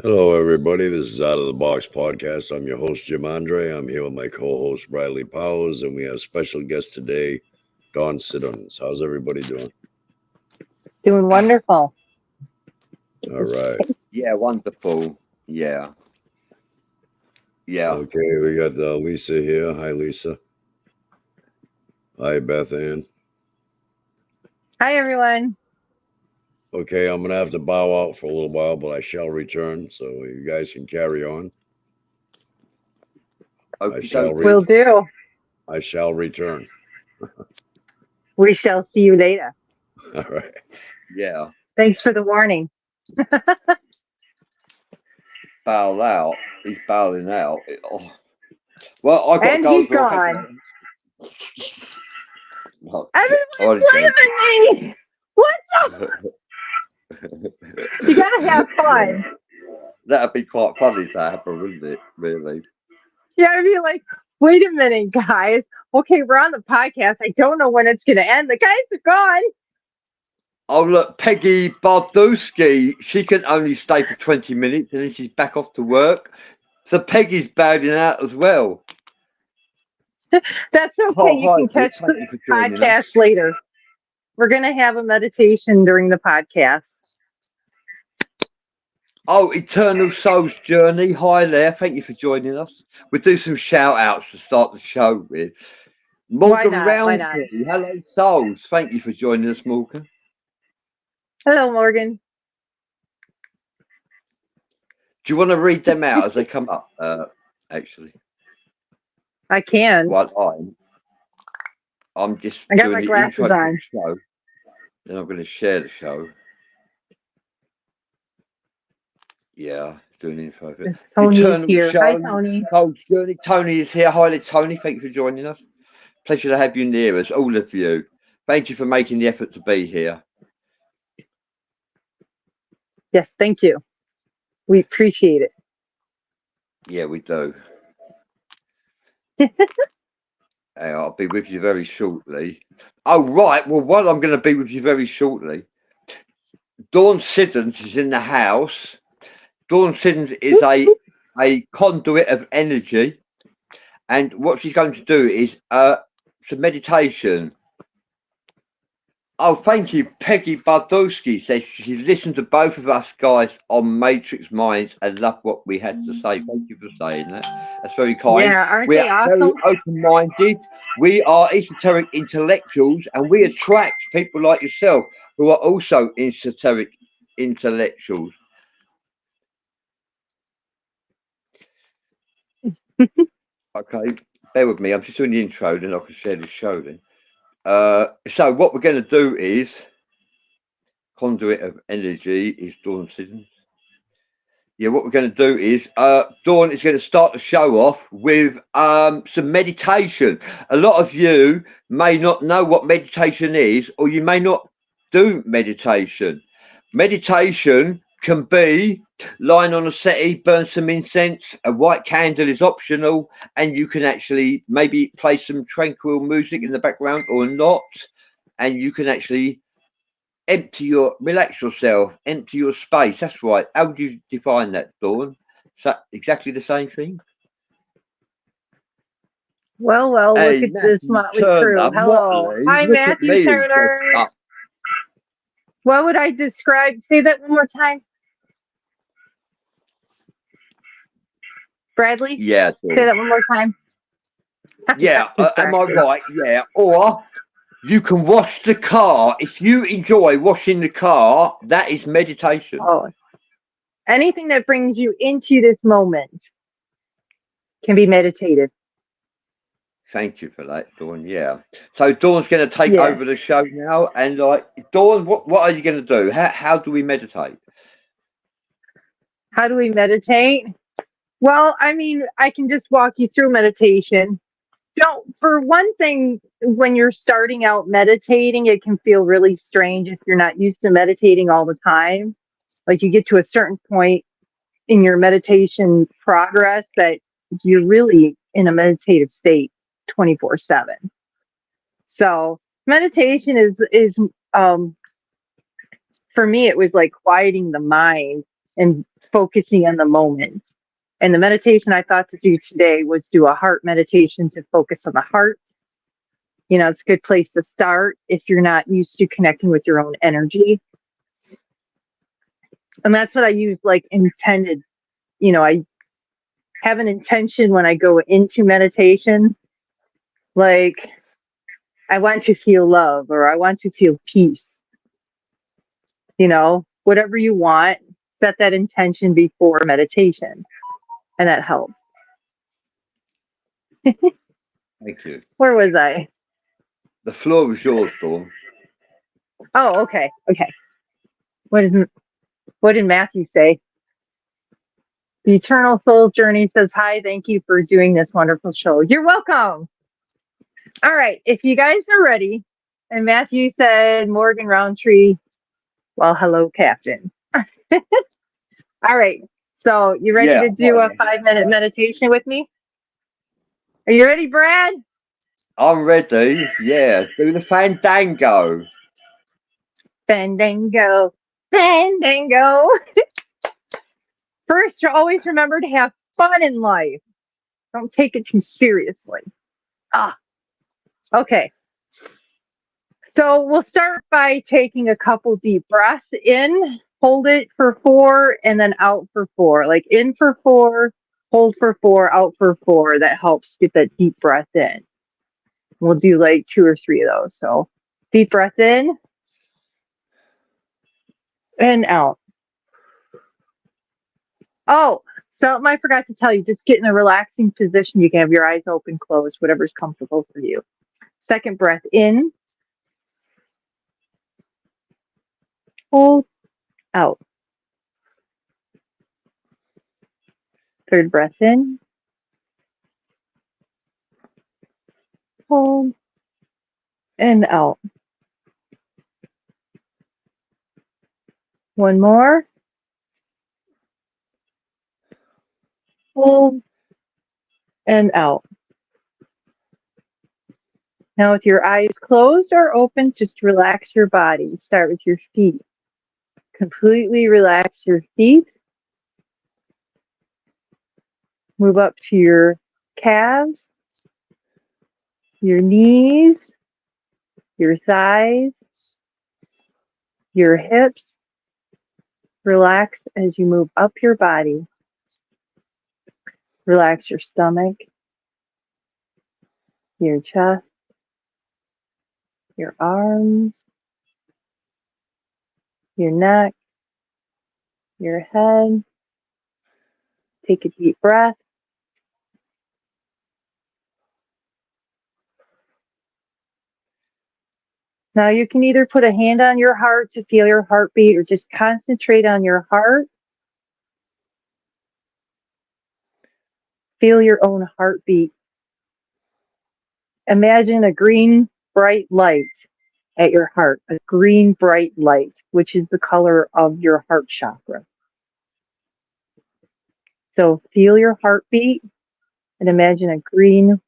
Hello, everybody. This is Out of the Box Podcast. I'm your host, Jim Andre. I'm here with my co-host, Bradley Powers, and we have special guest today, Don Siddons. How's everybody doing? Doing wonderful. All right. Yeah, wonderful. Yeah. Okay, we got Lisa here. Hi, Lisa. Hi, Beth Ann. Hi, everyone. Okay, I'm going to have to bow out for a little while, but I shall return, so you guys can carry on. Okay, Will do. I shall return. We shall see you later. All right. Yeah. Thanks for the warning. Bow out. He's bowing out. Oh. Well, I got and to go. He's gone. No, Everyone's blaming me. What's up? You gotta have fun. That'd be quite funny if that happened, wouldn't it? Really? You gotta be like, wait a minute, guys. Okay, we're on the podcast. I don't know when it's gonna end. The guys are gone. Oh, look, Peggy Bardowski, she can only stay for 20 minutes and then she's back off to work. So Peggy's bowing out as well. That's okay. You can catch the podcast later. We're going to have a meditation during the podcast. Oh, Eternal Souls Journey. Hi there. Thank you for joining us. We'll do some shout outs to start the show with. Morgan Roundtree. Hello, Souls. Thank you for joining us, Morgan. Hello, Morgan. Do you want to read them out as they come up, actually? I can. Well, I'm just I got my glasses on. Show. Then I'm going to share the show. Yeah, doing info of it. Tony is here. Hi, Tony. Tony is here. Hi there, Tony. Thank you for joining us. Pleasure to have you near us, all of you. Thank you for making the effort to be here. Yes, thank you. We appreciate it. Yeah, we do. I'll be with you very shortly. Oh, right. Well, I'm going to be with you very shortly. Dawn Siddons is in the house. Dawn Siddons is a conduit of energy. And what she's going to do is some meditation. Oh, thank you. Peggy Bardowski says she's listened to both of us guys on Matrix Minds and loved what we had to say. Thank you for saying that. That's very kind. Yeah, aren't We they are very awesome? open minded. We are esoteric intellectuals and we attract people like yourself who are also esoteric intellectuals. Okay, bear with me. I'm just doing the intro, then I can share the show then. So what we're going to do is conduit of energy is Dawn Siddons. Yeah, what we're going to do is Dawn is going to start the show off with some meditation. A lot of you may not know what meditation is, or you may not do meditation. Meditation can be lying on a settee, burn some incense, a white candle is optional, and you can actually maybe play some tranquil music in the background or not, and you can actually relax yourself, empty your space. That's right. How would you define that, Dawn? So exactly the same thing. Well, look Hey, at this Matthew motley Turner, crew. Hello. Motley, Hi, look at Matthew me all Turner. dressed up. What would I describe? Say that one more time. Bradley, Yeah, say Dawn. that one more time. Yeah, That's am I distracting. right? Yeah. Or you can wash the car. If you enjoy washing the car, that is meditation. Oh, anything that brings you into this moment can be meditative. Thank you for that, Dawn. Yeah. So Dawn's going to take Yeah. over the show now, and like Dawn, what are you going to do? How do we meditate? How do we meditate? Well, I mean, I can just walk you through meditation. Don't, for one thing, when you're starting out meditating, it can feel really strange if you're not used to meditating all the time. Like you get to a certain point in your meditation progress that you're really in a meditative state 24/7. So meditation is for me, it was like quieting the mind and focusing on the moment. And the meditation I thought to do today was do a heart meditation to focus on the heart. You know, it's a good place to start if you're not used to connecting with your own energy. And that's what I use, like intended. You know, I have an intention when I go into meditation, like I want to feel love or I want to feel peace. You know, whatever you want, set that intention before meditation, and that helps. Thank you. Where was I? The floor is yours, Dawn. Oh, okay. Okay. What is what did Matthew say? The Eternal Soul Journey says, hi, thank you for doing this wonderful show. You're welcome. All right. If you guys are ready, and Matthew said, Morgan Roundtree, well, hello, Captain. All right. So, you ready Yeah, to do a 5-minute meditation with me? Are you ready, Brad? I'm ready. Yeah, do the fandango. Fandango. Fandango. First, always remember to have fun in life. Don't take it too seriously. Ah, okay. So we'll start by taking a couple deep breaths in, hold it for 4, and then out for 4. Like in for 4, hold for 4, out for 4. That helps get that deep breath in. We'll do like 2 or 3 of those. So deep breath in and out. Oh, something I forgot to tell you, just get in a relaxing position. You can have your eyes open, closed, whatever's comfortable for you. Second breath in, hold, out. Third breath in, hold, and out. One more. Hold, and out. Now with your eyes closed or open, just relax your body. Start with your feet. Completely relax your feet. Move up to your calves, your knees, your thighs, Your hips relax as you move up your body. Relax your stomach, your chest, your arms, your neck, your head. Take a deep breath. Now you can either put a hand on your heart to feel your heartbeat or just concentrate on your heart. Feel your own heartbeat. Imagine a green, bright light at your heart, a green, bright light, which is the color of your heart chakra. So feel your heartbeat and imagine a green,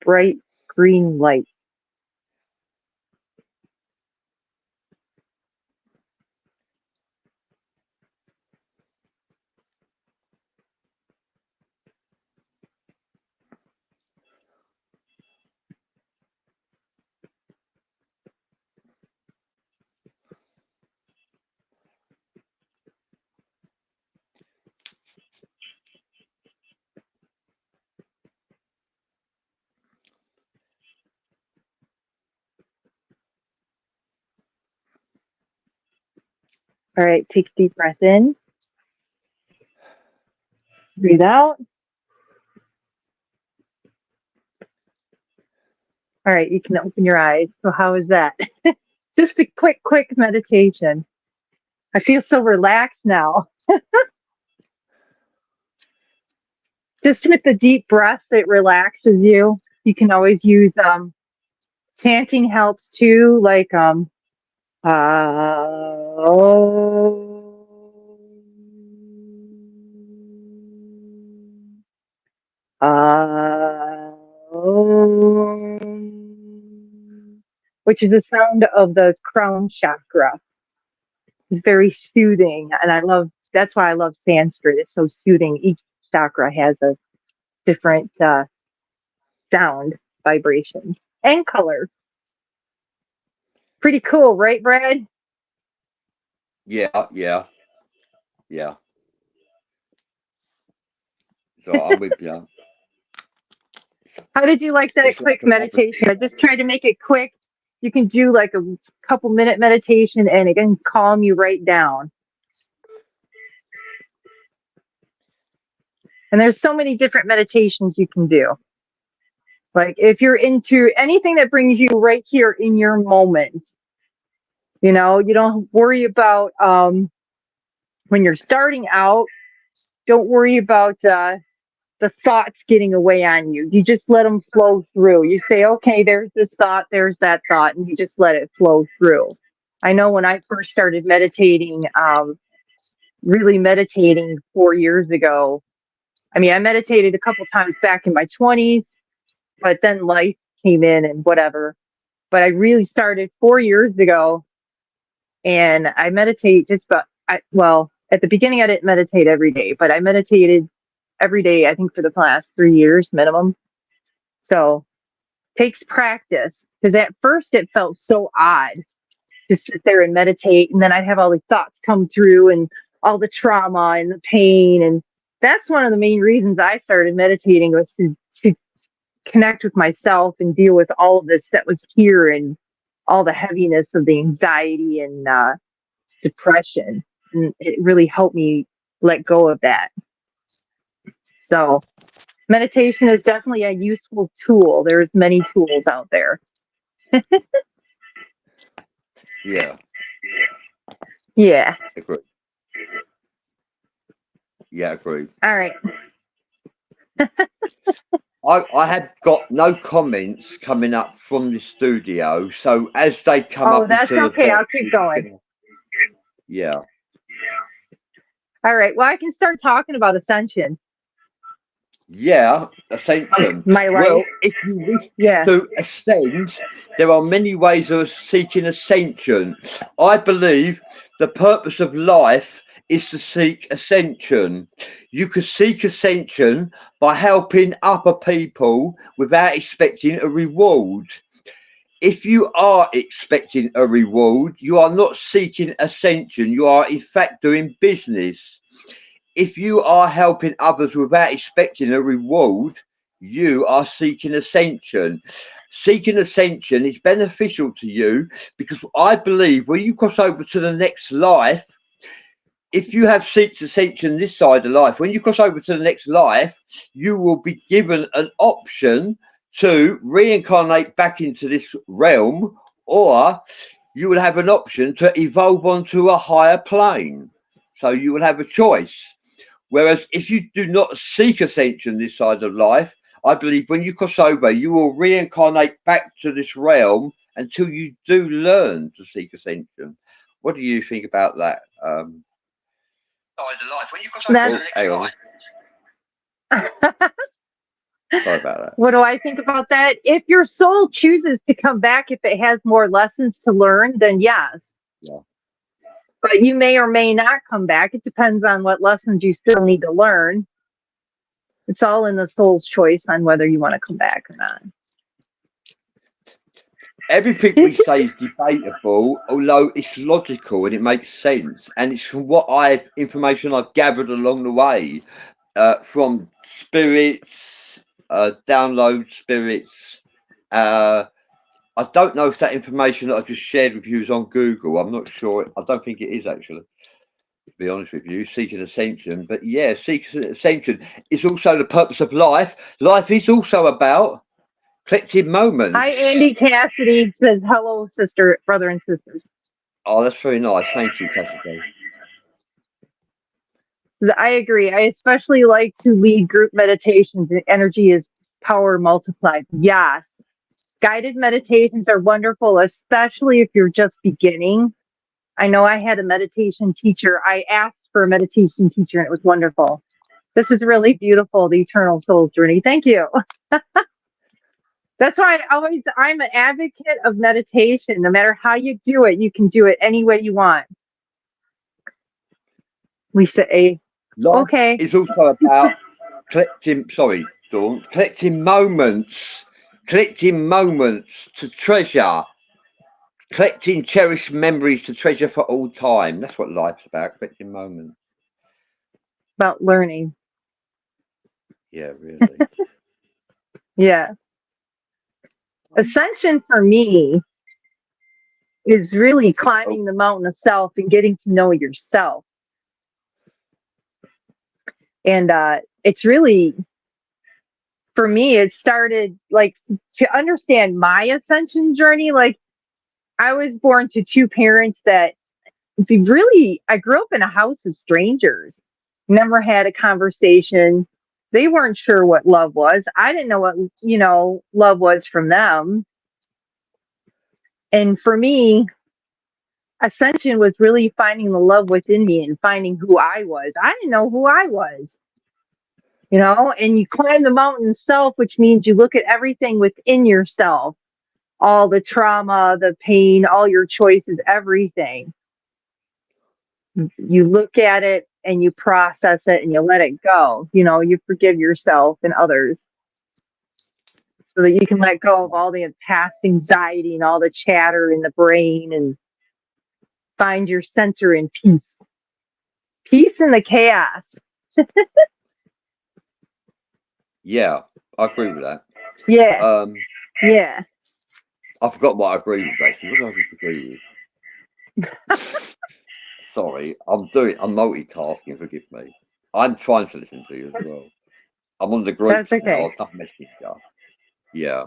bright green light. All right, take a deep breath in. Breathe out. All right, you can open your eyes. So how is that? Just a quick meditation. I feel so relaxed now. Just with the deep breaths, it relaxes you. You can always use chanting helps too, like which is the sound of the crown chakra. It's very soothing, and that's why I love Sanskrit. It's so soothing. Each chakra has a different sound, vibration, and color. Pretty cool, right, Brad? Yeah. So I'm with you. How did you like that It's like quick meditation? I just tried to make it quick. You can do like a couple minute meditation and it can calm you right down. And there's so many different meditations you can do. Like if you're into anything that brings you right here in your moment, you don't worry about when you're starting out, don't worry about the thoughts getting away on you. You just let them flow through. You say, okay, there's this thought, there's that thought, and you just let it flow through. I know when I first started meditating, really meditating 4 years ago, I mean, I meditated a couple times back in my 20s, but then life came in and whatever. But I really started 4 years ago, and I meditate just about, at the beginning, I didn't meditate every day, but I meditated every day, I think, for the last 3 years minimum. So takes practice, because at first it felt so odd to sit there and meditate, and then I'd have all these thoughts come through and all the trauma and the pain. And that's one of the main reasons I started meditating, was to connect with myself and deal with all of this that was here and all the heaviness of the anxiety and depression. And it really helped me let go of that. So meditation is definitely a useful tool. There's many tools out there. Yeah. Yeah. Agree. Yeah, agree. All right. I have got no comments coming up from the studio, so as they come Oh, up that's into okay. the I'll keep going. Yeah. All right. Well, I can start talking about ascension. Yeah, ascension. My life. Well, if you wish Yeah. to ascend, there are many ways of seeking ascension. I believe the purpose of life is to seek ascension. You could seek ascension by helping other people without expecting a reward. If you are expecting a reward, you are not seeking ascension. You are, in fact, doing business. If you are helping others without expecting a reward, you are seeking ascension. Seeking ascension is beneficial to you because I believe when you cross over to the next life, if you have seeked ascension this side of life, when you cross over to the next life, you will be given an option to reincarnate back into this realm, or you will have an option to evolve onto a higher plane. So you will have a choice. Whereas if you do not seek ascension this side of life, I believe when you cross over, you will reincarnate back to this realm until you do learn to seek ascension. What do you think about that? Side of life. When you cross over to the next life. Sorry about that. What do I think about that? If your soul chooses to come back, if it has more lessons to learn, then yes. Yeah. But you may or may not come back. It depends on what lessons you still need to learn. It's all in the soul's choice on whether you want to come back or not. Everything we say is debatable, although it's logical and it makes sense. And it's from what information I've gathered along the way, from spirits, download spirits. I don't know if that information that I just shared with you is on Google. I'm not sure. I don't think it is actually, to be honest with you. Seeking ascension. But yeah, seeking ascension is also the purpose of life. Life is also about collective moments. Hi, Andy Cassidy says hello, sister, brother, and sisters. Oh, that's very nice. Thank you, Cassidy. I agree. I especially like to lead group meditations. Energy is power multiplied. Yes. Guided meditations are wonderful, especially if you're just beginning. I know I had a meditation teacher. I asked for a meditation teacher and it was wonderful. This is really beautiful, the Eternal Soul's Journey. Thank you. That's why I'm an advocate of meditation. No matter how you do it, you can do it any way you want. We say, okay. It's also about collecting moments to treasure, collecting cherished memories to treasure for all time. That's what life's about, collecting moments. About learning. Yeah, really. Yeah. Ascension for me is really climbing the mountain of self and getting to know yourself. And it's really, for me, it started like to understand my ascension journey. Like I was born to two parents that I grew up in a house of strangers, never had a conversation. They weren't sure what love was. I didn't know what, love was from them. And for me, ascension was really finding the love within me and finding who I was. I didn't know who I was, and you climb the mountain self, which means you look at everything within yourself, all the trauma, the pain, all your choices, everything. You look at it and you process it and you let it go. You forgive yourself and others so that you can let go of all the past anxiety and all the chatter in the brain and find your center in peace. Peace in the chaos. Yeah, I agree with that. Yeah. Yeah. I forgot what I agree with actually. What did I agree with? Sorry, I'm multitasking, forgive me. I'm trying to listen to you as well. I'm on the group now, I've done messenger. Yeah.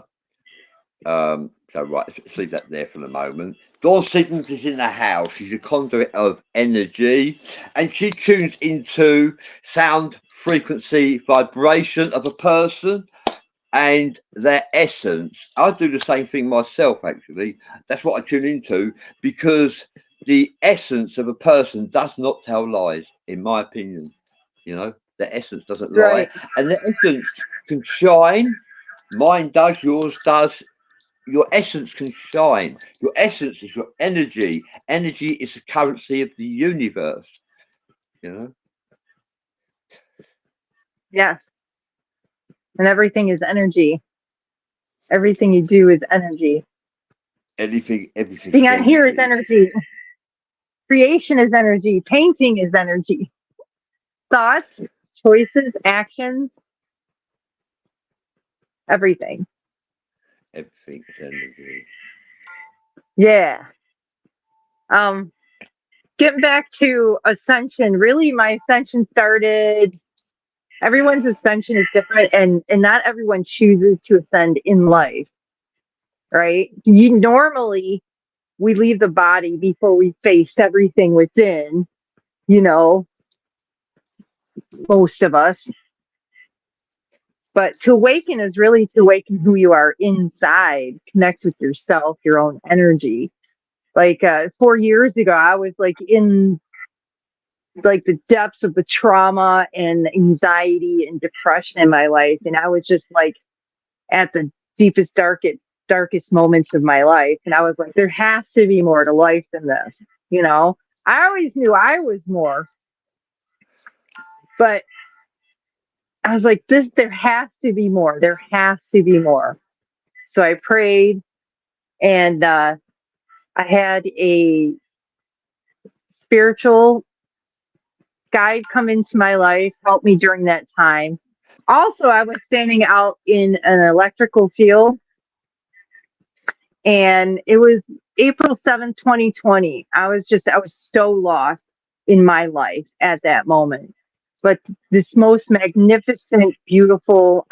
So right, let's leave that there for the moment. Dawn Siddons is in the house. She's a conduit of energy, and she tunes into sound, frequency, vibration of a person and their essence. I do the same thing myself, actually. That's what I tune into because the essence of a person does not tell lies, in my opinion. The essence doesn't lie, Right. and the essence can shine. Mine does, yours does. Your essence can shine. Your essence is your energy. Energy is the currency of the universe. Yes. And everything is energy. Everything you do is energy. everything Being on here is energy. Creation is energy. Painting is energy. Thoughts, choices, actions, everything. Everything is energy. Yeah. Getting back to ascension, really my ascension started, everyone's ascension is different, and not everyone chooses to ascend in life, right? You normally, we leave the body before we face everything within, you know, most of us. But to awaken is really to awaken who you are inside, connect with yourself, your own energy. Like 4 years ago, I was like in like the depths of the trauma and anxiety and depression in my life, and I was just like at the deepest, darkest moments of my life, and I was like, there has to be more to life than this, you know. I always knew I was more, but I was like, this, there has to be more. There has to be more. So I prayed, and I had a spiritual guide come into my life, help me during that time. Also, I was standing out in an electrical field, and it was April 7th, 2020. I was so lost in my life at that moment. But this most magnificent, beautiful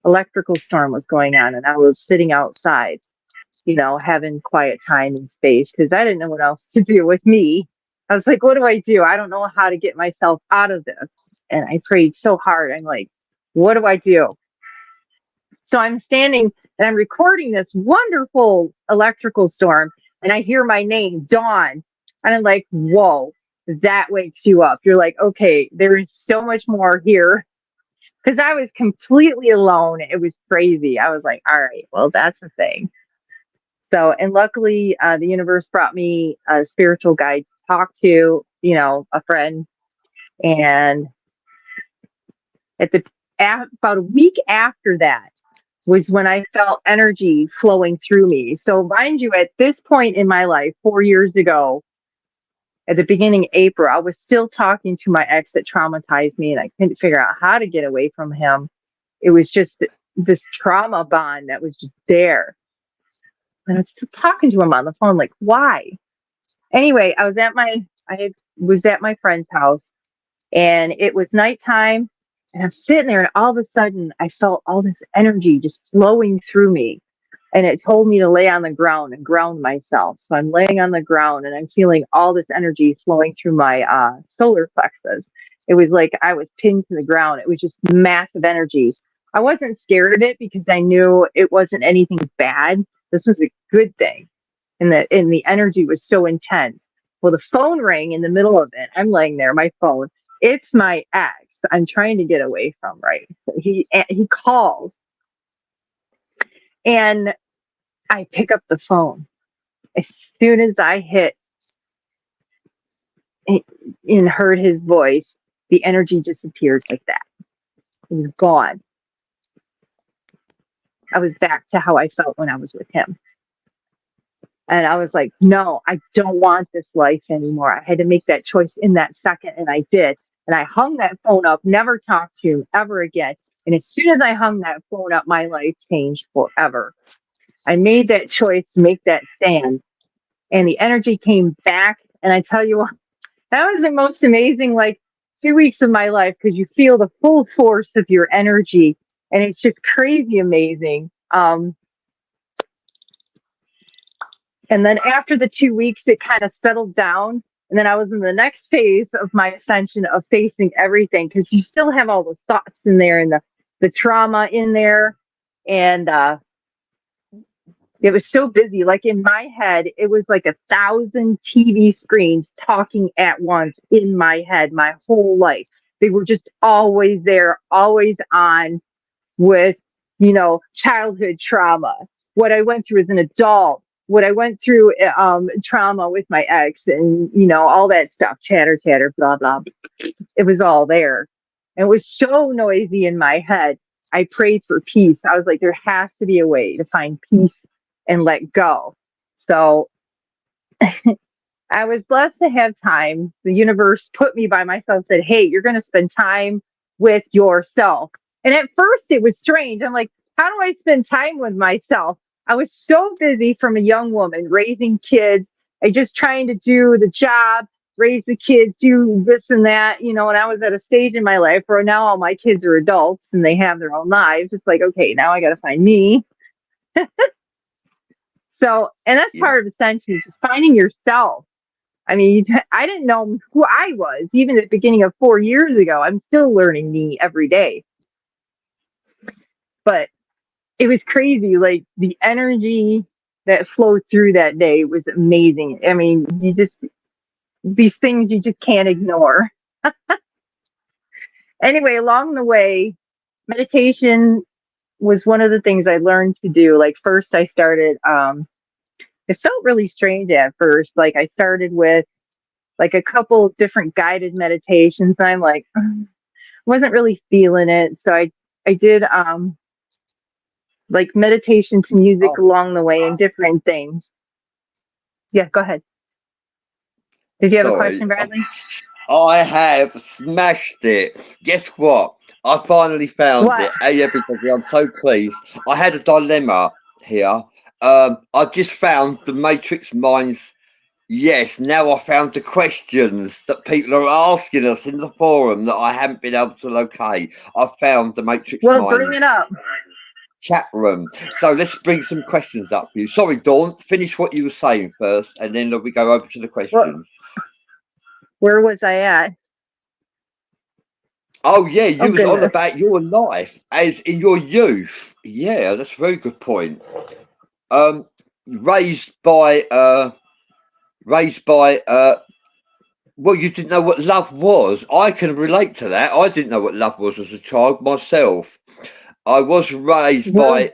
electrical storm was going on, and I was sitting outside, you know, having quiet time and space because I didn't know what else to do with me. I was like, what do I do? I don't know how to get myself out of this. And I prayed so hard. I'm like, what do I do? So I'm standing and I'm recording this wonderful electrical storm, and I hear my name, Dawn. And I'm like, whoa, that wakes you up. You're like, okay, there is so much more here. Because I was completely alone. It was crazy. I was like, all right, well, that's the thing. So, and luckily, the universe brought me a spiritual guide to talk to, you know, a friend. And at the about a week after that was when I felt energy flowing through me. So, mind you, at this point in my life, 4 years ago, at the beginning of April, I was still talking to my ex that traumatized me, and I couldn't figure out how to get away from him. It was just this trauma bond that was just there. And I was still talking to him on the phone, like, why? Anyway, I was at my friend's house, and it was nighttime, and I'm sitting there, and all of a sudden I felt all this energy just flowing through me, and it told me to lay on the ground and ground myself. So I'm laying on the ground, and I'm feeling all this energy flowing through my solar plexus. It was like I was pinned to the ground. It was just massive energy. I wasn't scared of it because I knew it wasn't anything bad. This was a good thing, and the energy was so intense. Well, the phone rang in the middle of it. I'm laying there, my phone. It's my ex. I'm trying to get away from, right? So he calls, and I pick up the phone. As soon as I hit and heard his voice, the energy disappeared like that. It was gone. I was back to how I felt when I was with him. And I was like, no, I don't want this life anymore. I had to make that choice in that second, and I did. And I hung that phone up, never talked to him ever again. And as soon as I hung that phone up, my life changed forever. I made that choice to make that stand, and the energy came back. And I tell you what, that was the most amazing, like, 2 weeks of my life, because you feel the full force of your energy, and it's just crazy amazing. And then after the 2 weeks, it kind of settled down. And then I was in the next phase of my ascension of facing everything, because you still have all those thoughts in there and the trauma in there. And it was so busy. Like in my head, it was like 1,000 TV screens talking at once in my head, my whole life. They were just always there, always on, with, you know, childhood trauma, what I went through as an adult, what I went through, trauma with my ex, and, you know, all that stuff, chatter, chatter, blah, blah. It was all there. And it was so noisy in my head. I prayed for peace. I was like, there has to be a way to find peace and let go. So I was blessed to have time. The universe put me by myself, said, hey, you're going to spend time with yourself. And at first it was strange. I'm like, how do I spend time with myself? I was so busy from a young woman raising kids. I just trying to do the job, raise the kids, do this and that, and I was at a stage in my life where now all my kids are adults and they have their own lives. It's like, okay, now I got to find me. So, and that's part of Ascension, just finding yourself. I mean, I didn't know who I was even at the beginning of 4 years ago. I'm still learning me every day. But it was crazy. Like the energy that flowed through that day was amazing. I mean, these things you just can't ignore. Anyway, along the way, meditation was one of the things I learned to do. Like first I started, it felt really strange at first. Like I started with like a couple of different guided meditations. And I'm like, wasn't really feeling it. So I did like meditation to music along the way and different things. Yeah, go ahead. Did you have a question, Bradley? I have smashed it. Guess what? I finally found it. Hey, everybody, I'm so pleased. I had a dilemma here. I just found the Matrix Minds. Yes, now I found the questions that people are asking us in the forum that I haven't been able to locate. I found the Matrix Minds. Well, bring it up. Chat room. So let's bring some questions up for you. Sorry, Dawn, finish what you were saying first, and then we go over to the questions. Where was I at? Oh yeah, you was on about your life as in your youth. Yeah, that's a very good point. Raised by well, you didn't know what love was. I can relate to that. I didn't know what love was as a child myself. I was raised by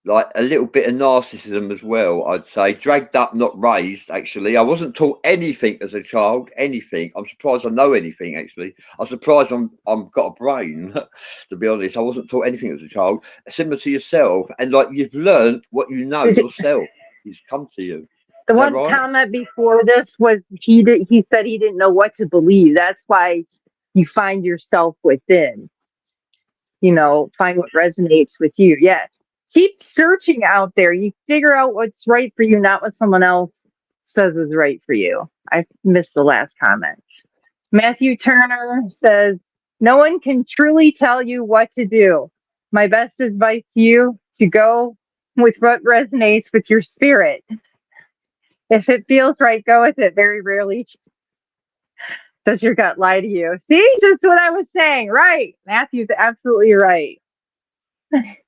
like a little bit of narcissism as well, I'd say. Dragged up, not raised, actually. I wasn't taught anything as a child, anything. I'm surprised I know anything, actually. I'm surprised I'm got a brain, to be honest. I wasn't taught anything as a child. Similar to yourself. And like you've learned what you know yourself. It's come to you. The one comment before this was he said he didn't know what to believe. That's why you find yourself within. Find what resonates with you. Yeah. Keep searching out there. You figure out what's right for you, not what someone else says is right for you. I missed the last comment. Matthew Turner says, no one can truly tell you what to do. My best advice to you to go with what resonates with your spirit. If it feels right, go with it. Very rarely does your gut lie to you. See, just what I was saying. Right. Matthew's absolutely right.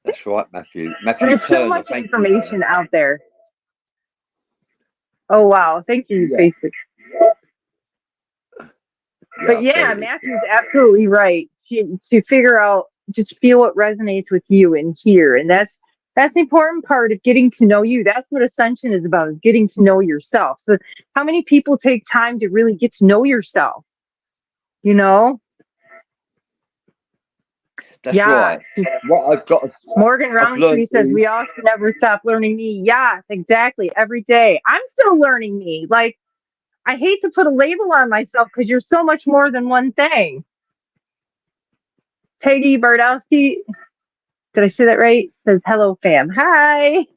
That's right, Matthew. There's so much information out there. Oh, wow. Thank you, Facebook. But yeah, Matthew's absolutely right. To figure out, just feel what resonates with you and here. And that's the important part of getting to know you. That's what Ascension is about, is getting to know yourself. So how many people take time to really get to know yourself? That's right. What I've got. Morgan Roundtree says we all should never stop learning me. Yes, exactly. Every day. I'm still learning me. Like, I hate to put a label on myself because you're so much more than one thing. Peggy Bardowski, did I say that right? Says hello, fam. Hi.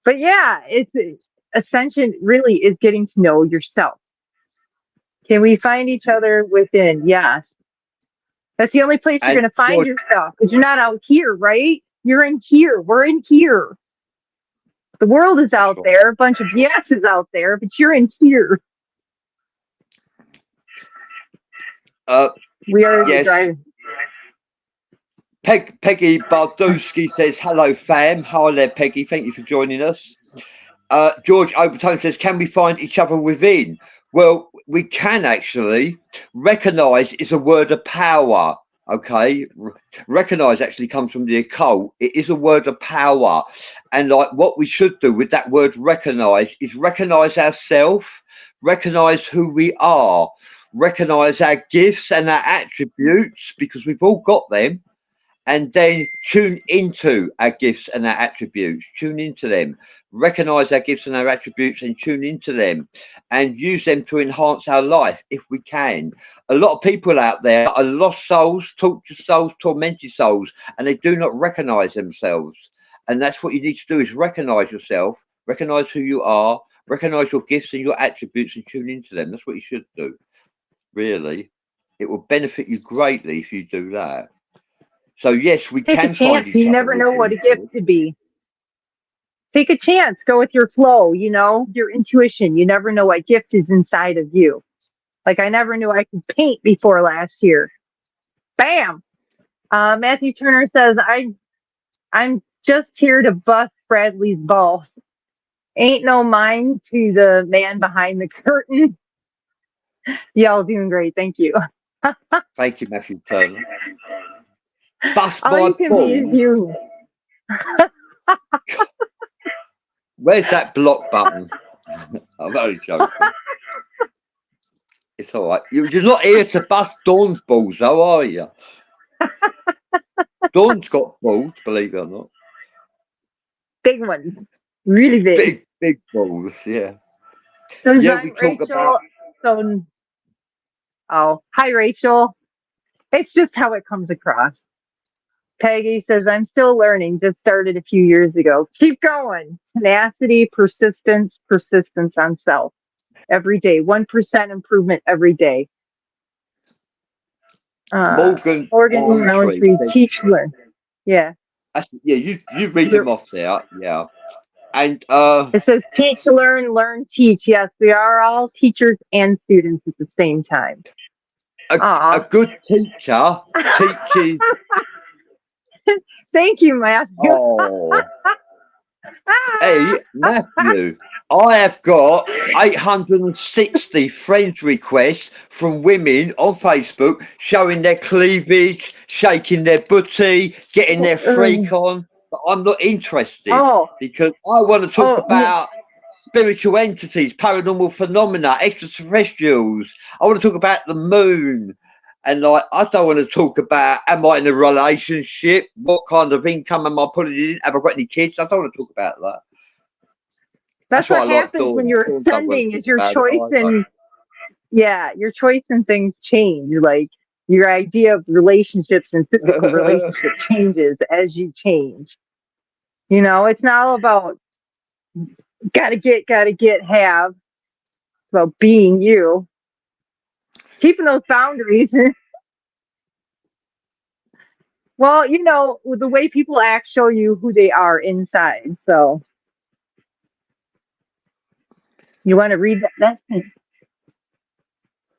But yeah, Ascension really is getting to know yourself. Can we find each other within? Yes. That's the only place you're going to find yourself, because you're not out here, right? You're in here. We're in here. The world is out there. A bunch of BS is out there, but you're in here. We are driving. Peggy Bardowski says, hello, fam. Hi there, Peggy. Thank you for joining us. George Overtone says, can we find each other within? Well, we can actually. Recognize is a word of power. Okay. Recognize actually comes from the occult. It is a word of power. And like what we should do with that word recognize is recognize ourselves, recognize who we are, recognize our gifts and our attributes, because we've all got them. and then tune into our gifts and our attributes. Tune into them. Recognize our gifts and our attributes and tune into them and use them to enhance our life if we can. A lot of people out there are lost souls, tortured souls, tormented souls, and they do not recognize themselves. And that's what you need to do, is recognize yourself, recognize who you are, recognize your gifts and your attributes and tune into them. That's what you should do. Really, it will benefit you greatly if you do that. So yes, we Take a can find chance. each You other. never know what a gift could be. Take a chance. Go with your flow, your intuition. You never know what gift is inside of you. Like, I never knew I could paint before last year. Bam. Matthew Turner says, I'm just here to bust Bradley's balls. Ain't no mind to the man behind the curtain. Y'all doing great. Thank you. Thank you, Matthew Turner. Bust All my you can be is balls. you. Where's that block button? I'm only joking. It's all right. You're not here to bust Dawn's balls, though, are you? Dawn's got balls, believe it or not. Big ones. Really big. Big balls, yeah. So Yeah, we I'm talk about... Hi, Rachel. It's just how it comes across. Peggy says, I'm still learning, just started a few years ago. Keep going. Tenacity, persistence on self. Every day. 1% improvement every day. Morgan Roundtree, teach, learn. Yeah. Yeah, you read them off there. Yeah. And it says teach, learn, teach. Yes, we are all teachers and students at the same time. A good teacher teaches. Thank you, Matthew. Oh. Hey, Matthew, I have got 860 friends requests from women on Facebook showing their cleavage, shaking their booty, getting their freak on. But I'm not interested because I want to talk about spiritual entities, paranormal phenomena, extraterrestrials. I want to talk about the moon. And I don't want to talk about, am I in a relationship? What kind of income am I putting in? Have I got any kids? I don't want to talk about that. That's what happens when you're ascending, is your choice your choice in things change. Like, your idea of relationships and physical relationship changes as you change. It's not all about gotta get, have. It's about being you. Keeping those boundaries. Well, the way people act show you who they are inside. So you want to read that?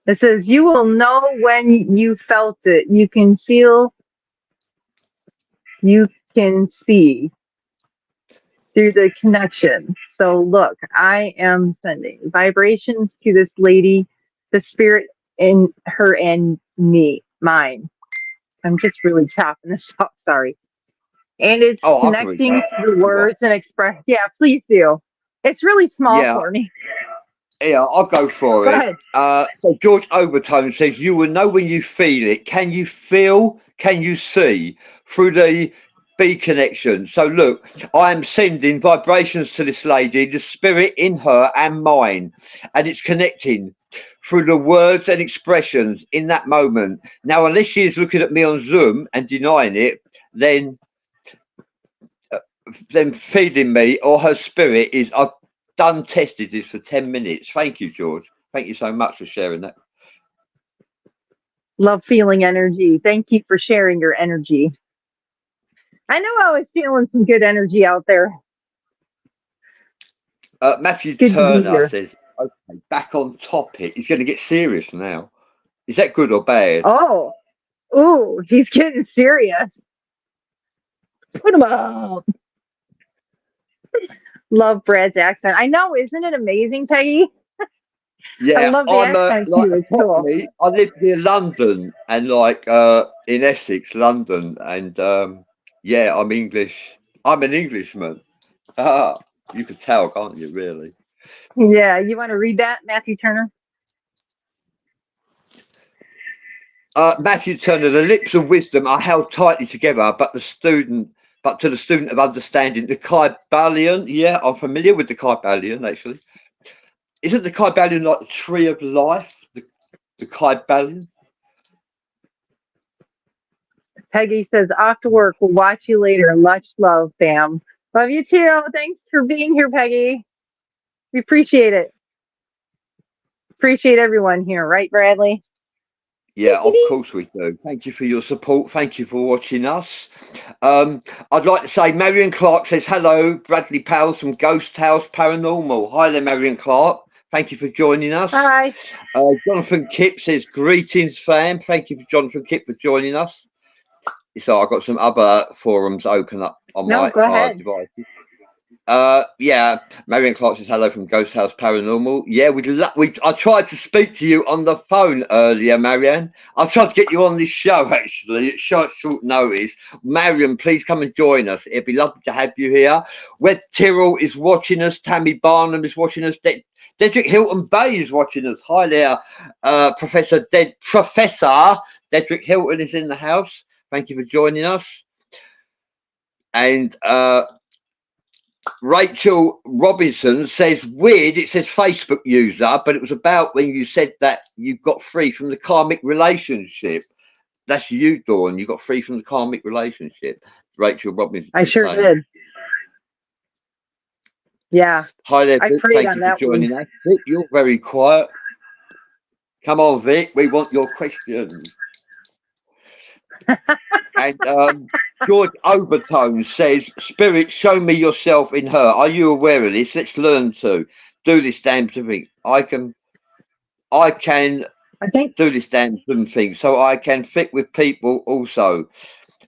It says, you will know when you felt it. You can feel, you can see through the connection. So look, I am sending vibrations to this lady, the spirit in her and mine. I'm just really chopping this up. Sorry. And it's connecting to the words and express. Yeah, please do. It's really small for me. Yeah, I'll go for it. So George Overtone says, you will know when you feel it. Can you feel? Can you see through the B connection? So look, I am sending vibrations to this lady, the spirit in her and mine, and it's connecting through the words and expressions in that moment. Now, unless she is looking at me on Zoom and denying it, then feeding me, or her spirit is, I've done tested this for 10 minutes. Thank you, George. Thank you so much for sharing that. Love feeling energy. Thank you for sharing your energy. I know I was feeling some good energy out there. Matthew Turner says, okay, back on topic. He's going to get serious now. Is that good or bad? Ooh, he's getting serious. Put him up. Love Brad's accent. I know, isn't it amazing, Peggy? Yeah, I love the accent too. It's cool. I live near London and in Essex, London, and yeah, I'm English. I'm an Englishman. You could tell, can't you? Really? Yeah. You want to read that, Matthew Turner? Matthew Turner, the lips of wisdom are held tightly together, but to the student of understanding, the Kybalion. Yeah, I'm familiar with the Kybalion, actually. Isn't the Kybalion like the tree of life? The Kybalion? Peggy says, off to work. We'll watch you later. Much love, fam. Love you too. Thanks for being here, Peggy. We appreciate it. Appreciate everyone here, right, Bradley? Yeah, of course we do. Thank you for your support. Thank you for watching us. I'd like to say Marion Clark says hello. Bradley Powell from Ghost House Paranormal. Hi there, Marion Clark. Thank you for joining us. Hi. Jonathan Kipp says greetings, fam. Thank you for Jonathan Kipp for joining us. So I've got some other forums open up on my devices. Yeah, Marion Clark says hello from Ghost House Paranormal. Yeah, I tried to speak to you on the phone earlier, Marianne. I tried to get you on this show actually at short notice. Marion, please come and join us. It'd be lovely to have you here. Red Tyrrell is watching us. Tammy Barnum is watching us. Dedrick Hilton Bay is watching us. Hi there, Professor Dedrick Hilton is in the house. Thank you for joining us. And Rachel Robinson says, weird, it says Facebook user, but it was about when you said that you got free from the karmic relationship. That's you, Dawn. You got free from the karmic relationship. Rachel Robinson. I sure did. Yeah. Hi there, Vic. Thank you for joining us. Vic, you're very quiet. Come on, Vic. We want your questions. And George Overtone says, Spirit, show me yourself in her. Are you aware of this? Let's learn to do this damn thing. I can do this damn thing so I can fit with people also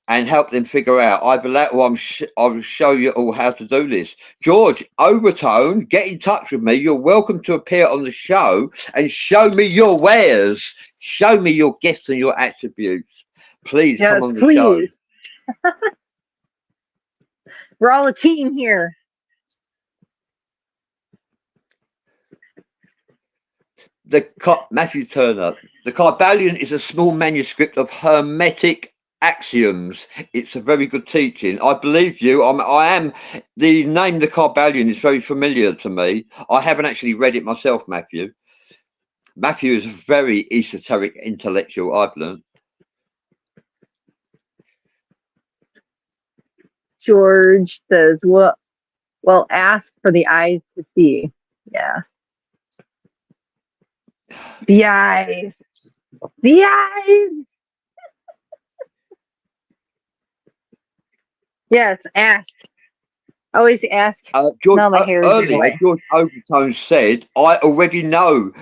and help them figure out either that or I will show you all how to do this. George Overtone, get in touch with me. You're welcome to appear on the show and show me your wares. Show me your gifts and your attributes. Please come on the show. We're all a team here. Matthew Turner. The Kybalion is a small manuscript of Hermetic axioms. It's a very good teaching. I believe you. I am. The name the Kybalion is very familiar to me. I haven't actually read it myself, Matthew. Matthew is a very esoteric intellectual, I've learned. George says, well, ask for the eyes to see. Yeah. The eyes. The eyes. Yes, ask. Always ask. George, earlier, George Overtone said, I already know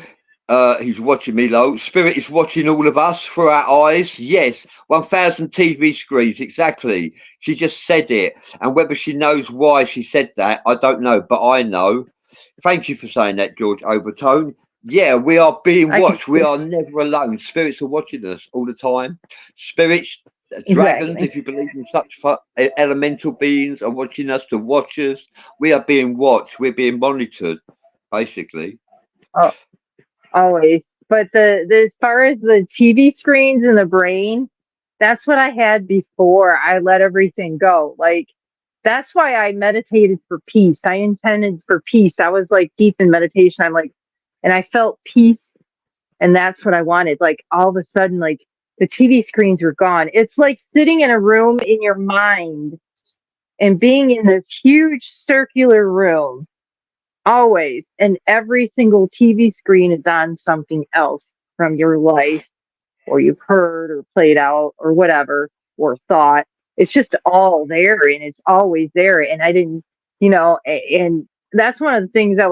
he's watching me, Lo. Spirit is watching all of us through our eyes. Yes, 1,000 TV screens, exactly. She just said it. And whether she knows why she said that, I don't know, but I know. Thank you for saying that, George Overtone. Yeah, we are being watched. We are never alone. Spirits are watching us all the time. Spirits, dragons, if you believe in such elemental beings, are watching us, the watchers. We are being watched. We're being monitored, basically. Oh, always. But as far as the TV screens in the brain, that's what I had before I let everything go. Like, that's why I meditated for peace. I intended for peace. I was like deep in meditation. I'm like, and I felt peace. And that's what I wanted. Like, all of a sudden, like, the TV screens were gone. It's like sitting in a room in your mind and being in this huge circular room always. And every single TV screen is on something else from your life, or you've heard or played out or whatever, or thought. It's just all there, and it's always there. And I didn't, and that's one of the things I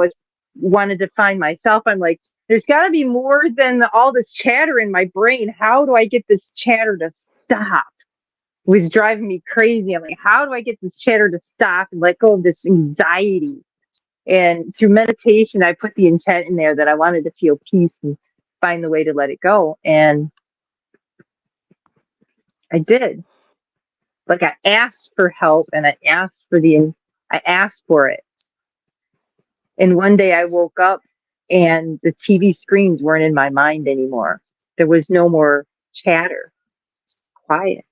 wanted to find myself. I'm like, there's got to be more than all this chatter in my brain. How do I get this chatter to stop? It was driving me crazy. I'm like, how do I get this chatter to stop and let go of this anxiety? And through meditation, I put the intent in there that I wanted to feel peace and find the way to let it go. And I did. Like, I asked for help, and I asked for it. And one day I woke up and the TV screens weren't in my mind anymore. There was no more chatter, quiet.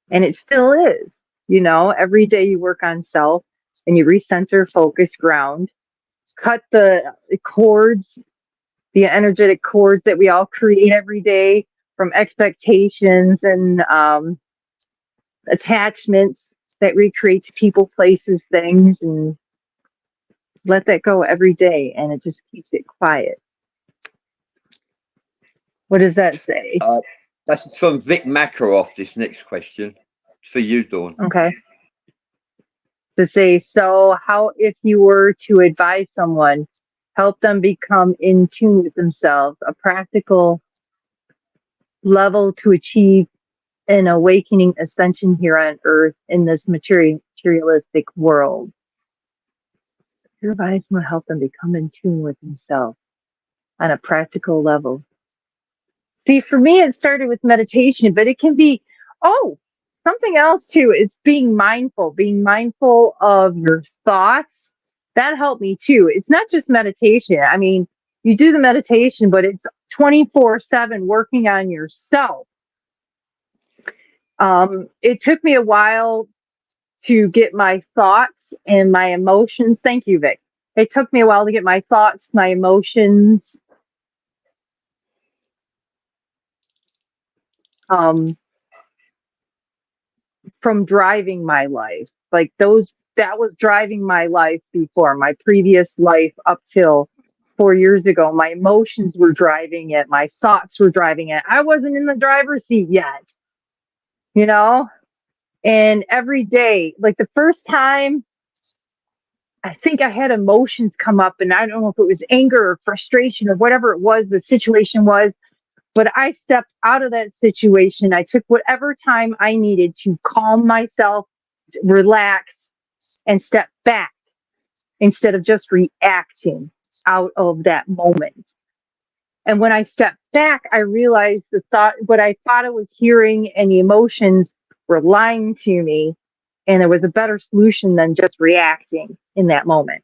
And it still is. Every day you work on self and you recenter, focus, ground, cut the cords, the energetic cords that we all create every day from expectations and attachments that we create to people, places, things, and let that go every day. And it just keeps it quiet. What does that say? That's from Vic Makaroff, this next question. It's for you, Dawn. Okay. To say, so how, if you were to advise someone, help them become in tune with themselves, a practical level to achieve an awakening ascension here on earth in this materialistic world. Your advice will help them become in tune with themselves on a practical level. See, for me, it started with meditation, but it can be, something else too is being mindful of your thoughts. That helped me too. It's not just meditation. I mean, you do the meditation, but it's 24/7 working on yourself. It took me a while to get my thoughts and my emotions. Thank you, Vic. It took me a while to get my thoughts, my emotions, from driving my life. Like that was driving my life before, my previous life up till 4 years ago. My emotions were driving it. My thoughts were driving it. I wasn't in the driver's seat yet, and every day, like the first time, I think I had emotions come up, and I don't know if it was anger or frustration or whatever it was, the situation was, but I stepped out of that situation. I took whatever time I needed to calm myself, relax, and step back instead of just reacting out of that moment. And when I stepped back, I realized what I thought I was hearing and the emotions were lying to me. And there was a better solution than just reacting in that moment.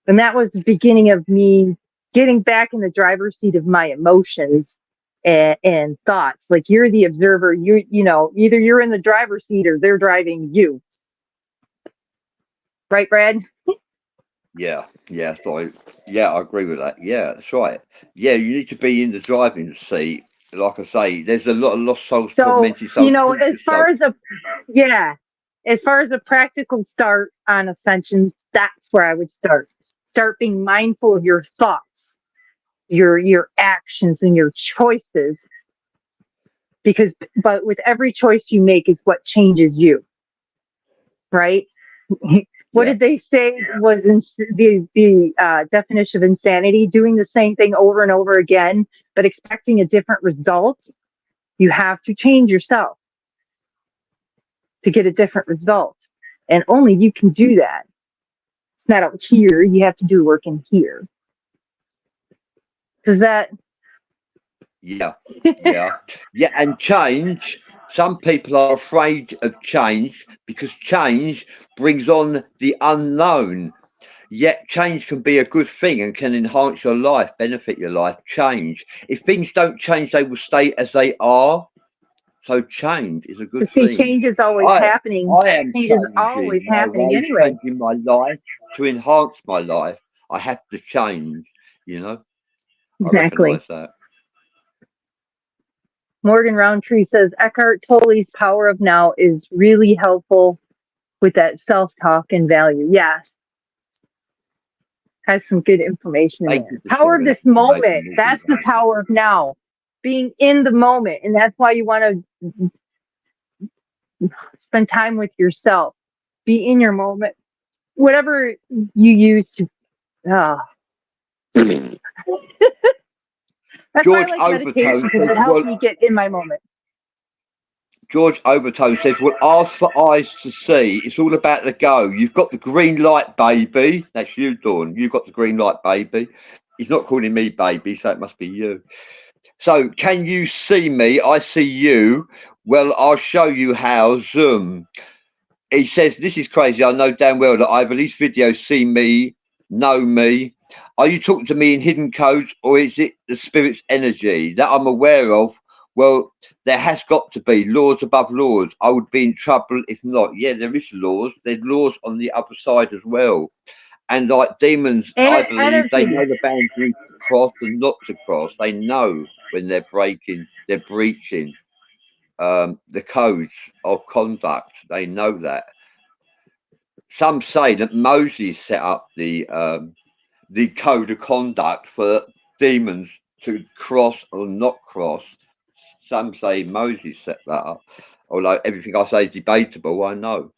And that was the beginning of me getting back in the driver's seat of my emotions and thoughts. Like, you're the observer. Either you're in the driver's seat or they're driving you. Right, Brad? Yeah, I agree with that. Yeah, that's right. Yeah, you need to be in the driving seat. Like I say, there's a lot of lost souls, tormented souls. As far as a practical start on ascension, that's where I would start. Start being mindful of your thoughts, your actions, and your choices. But with every choice you make is what changes you, right? What did they say was the definition of insanity? Doing the same thing over and over again, but expecting a different result. You have to change yourself to get a different result. And only you can do that. It's not out here. You have to do work in here. Does that? Yeah. And change. Some people are afraid of change because change brings on the unknown. Yet change can be a good thing and can enhance your life, benefit your life. Change. If things don't change, they will stay as they are. So change is a good thing. Change is always happening. Change is always happening anyway. Changing my life to enhance my life. I have to change, Exactly. I recognize that. Morgan Roundtree says Eckhart Tolle's Power of Now is really helpful with that self-talk and value. Yes. Has some good information in there. Power of this moment. That's the power of now. Being in the moment. And that's why you want to spend time with yourself. Be in your moment. Whatever you use to... That's George why I like meditation, because it helps me get in my moment. George Overton says, well, ask for eyes to see. It's all about the go. You've got the green light, baby. That's you, Dawn. You've got the green light, baby. He's not calling me baby, so it must be you. So, can you see me? I see you. Well, I'll show you how. Zoom. He says, this is crazy. I know damn well that either these videos see me, know me, Are you talking to me in hidden codes, or is it the spirit's energy that I'm aware of? Well, there has got to be laws above laws. I would be in trouble if not. Yeah, there is laws. There's laws on the other side as well. And like demons, I believe they Energy. know the boundaries to cross and not to cross. They know when they're breaking, they're breaching the codes of conduct. They know that. Some say that Moses set up the code of conduct for demons to cross or not cross. Some say Moses set that up. Although everything I say is debatable, I know.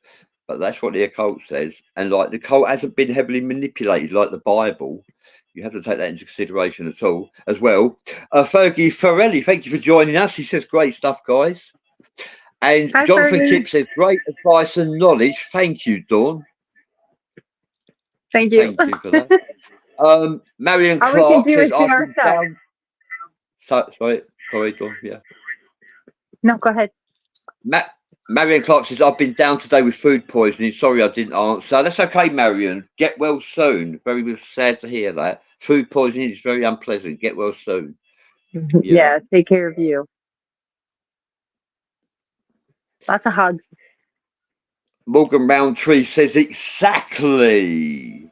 But that's what the occult says. And like the occult hasn't been heavily manipulated like the Bible. You have to take that into consideration at all as well. Fergie Farrelly, thank you for joining us. He says great stuff, guys. And Hi, Jonathan Fergie. Kipp says great advice and knowledge. Thank you, Dawn. Thank you. Thank you for that. Marion All we can Clark do says is do I've our been stuff. down. Sorry, Dawn. Yeah. No, go ahead. Marion Clark says, I've been down today with food poisoning. Sorry I didn't answer. That's okay, Marion. Get well soon. Very sad to hear that. Food poisoning is very unpleasant. Get well soon. Yeah, take care of you. Lots of hugs. Morgan Roundtree says, exactly.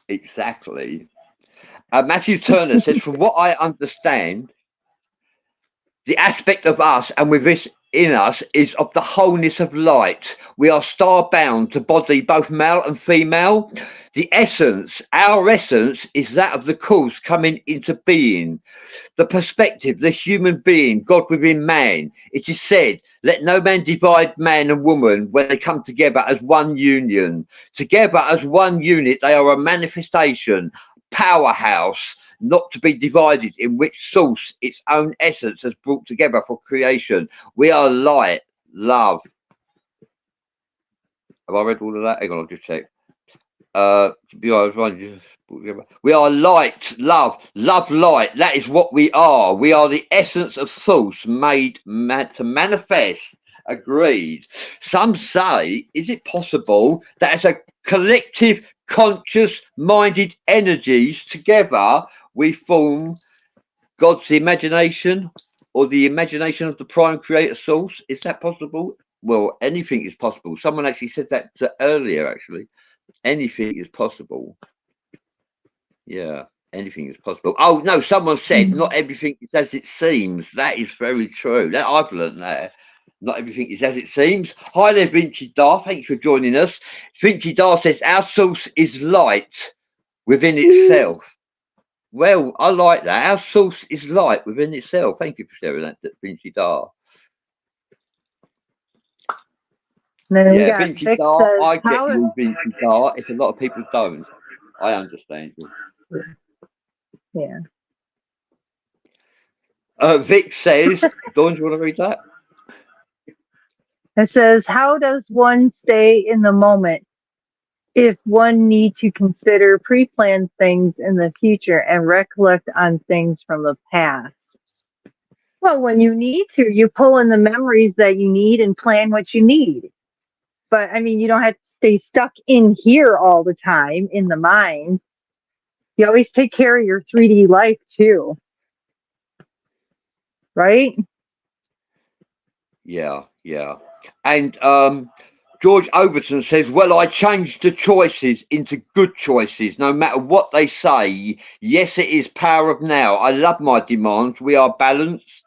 Exactly. Matthew Turner says, from what I understand, the aspect of us and with this in us is of the wholeness of light. We are star bound to body both male and female. The essence, our essence, is that of the cause coming into being. The perspective, the human being, God within man. It is said, let no man divide man and woman when they come together as one union. Together as one unit, they are a manifestation, powerhouse, not to be divided, in which source its own essence has brought together for creation. We are light, love. Have I read all of that? Hang on, I'll just check. We are light, love, light. That is what we are. We are the essence of source made to manifest. Agreed. Some say, is it possible that as a collective, conscious, minded energies together, we form God's imagination or the imagination of the prime creator source? Is that possible? Well, anything is possible. Someone actually said that earlier, actually. Anything is possible. Yeah, anything is possible. Oh, no, someone said not everything is as it seems. That is very true. That I've learned that. Not everything is as it seems. Hi there, Vinci Dar. Thank you for joining us. Vinci Dar says, our source is light within itself. Well, I like that. Our source is light within itself. Thank you for sharing that, Vinci Dar. Yeah, Vinci Dar, I get you, Vinci Dar. If a lot of people don't, I understand you. Yeah. Vic says, Dawn, do you want to read that? It says, how does one stay in the moment if one needs to consider pre-planned things in the future and recollect on things from the past? Well, when you need to, you pull in the memories that you need and plan what you need. But I mean, you don't have to stay stuck in here all the time in the mind. You always take care of your 3D life too. Right? Yeah. And George Overton says, well, I changed the choices into good choices, no matter what they say. Yes, it is power of now. I love my demands. We are balanced.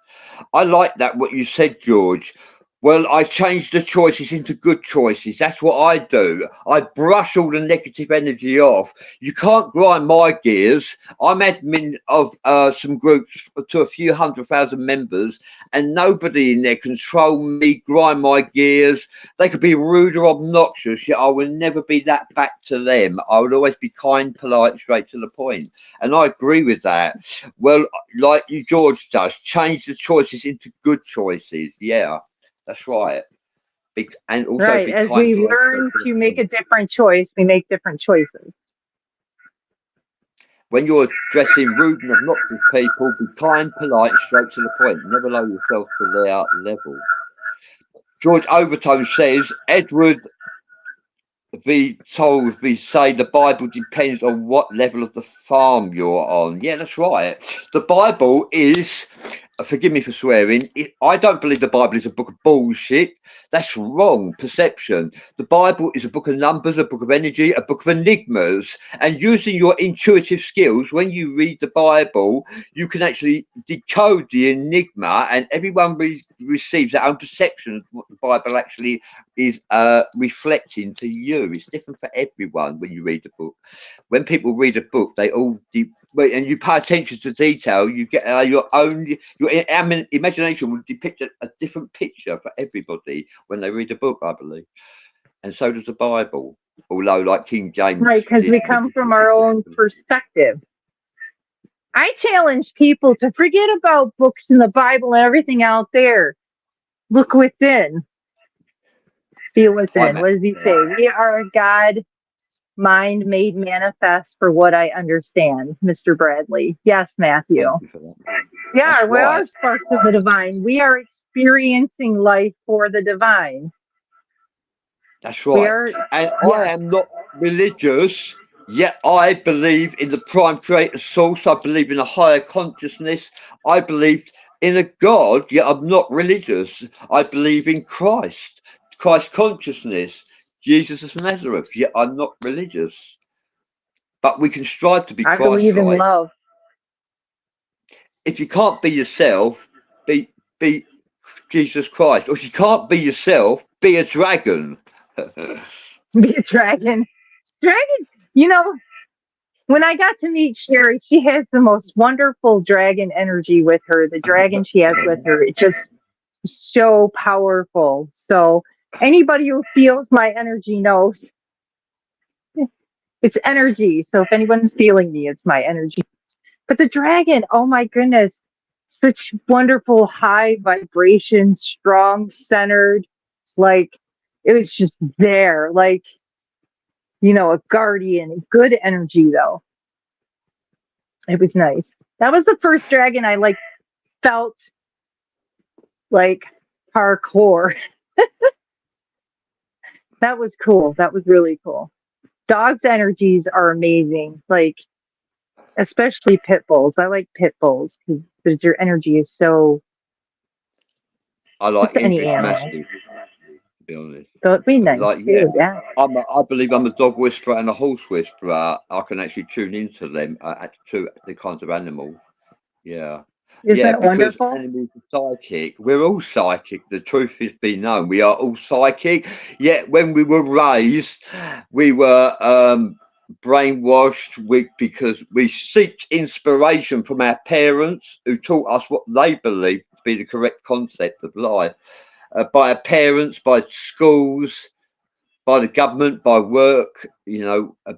I like that, what you said, George. Well, I changed the choices into good choices. That's what I do. I brush all the negative energy off. You can't grind my gears. I'm admin of some groups to a few 100,000 members, and nobody in there control me, grind my gears. They could be rude or obnoxious, yet I will never be that back to them. I would always be kind, polite, straight to the point. And I agree with that. Well, like you, George does, change the choices into good choices. Yeah. That's right. And also right. As we learn to make a different choice, we make different choices. When you're addressing rude and obnoxious people, be kind, polite, and straight to the point. Never lower yourself to their level. George Overton says, Edward we told, we say the Bible depends on what level of the farm you're on. Yeah, that's right. The Bible is, forgive me for swearing, I don't believe the Bible is a book of bullshit. That's wrong perception. The Bible is a book of numbers, a book of energy, a book of enigmas. And using your intuitive skills, when you read the Bible, you can actually decode the enigma, and everyone receives their own perception of what the Bible actually is reflecting to you. It's different for everyone when you read the book. When people read a book, they all and you pay attention to detail, you get your imagination will depict a different picture for everybody when they read a book, I believe. And so does the Bible, although like King James, right, because we come from our own perspective. I challenge people to forget about books in the Bible and everything out there. Look within. Feel within. What does he say? We are a God mind made manifest for what I understand, Mr. Bradley. Yes, Matthew. Thank you for that. Yeah, That's we right. are sparks of the divine. We are experiencing life for the divine. That's right. And I am not religious, yet I believe in the prime creator source. I believe in a higher consciousness. I believe in a God, yet I'm not religious. I believe in Christ consciousness, Jesus of Nazareth, yet I'm not religious. But we can strive to be Christ-like. I believe in love. If you can't be yourself, be Jesus Christ. Or if you can't be yourself, be a dragon. Be a dragon. Dragon, you know, when I got to meet Sherry, she has the most wonderful dragon energy with her. The dragon she has with her, it's just so powerful. So anybody who feels my energy knows it's energy. So if anyone's feeling me, it's my energy. But the dragon, oh my goodness, such wonderful high vibration, strong, centered, like it was just there, like, you know, a guardian, good energy though. It was nice. That was the first dragon I like felt like hardcore. That was cool. That was really cool. Dogs' energies are amazing. Like, especially pit bulls. I like pit bulls because their energy is so. I like English animal. Mastiff, to be honest. So it'd be nice too. Yeah. I believe I'm a dog whisperer and a horse whisperer. I can actually tune into them, to the kinds of animals. Yeah. Isn't that because wonderful? Animals are psychic. We're all psychic. The truth is be known. We are all psychic. Yet when we were raised, we were brainwashed because we seek inspiration from our parents who taught us what they believed to be the correct concept of life. By our parents, by schools, by the government, by work,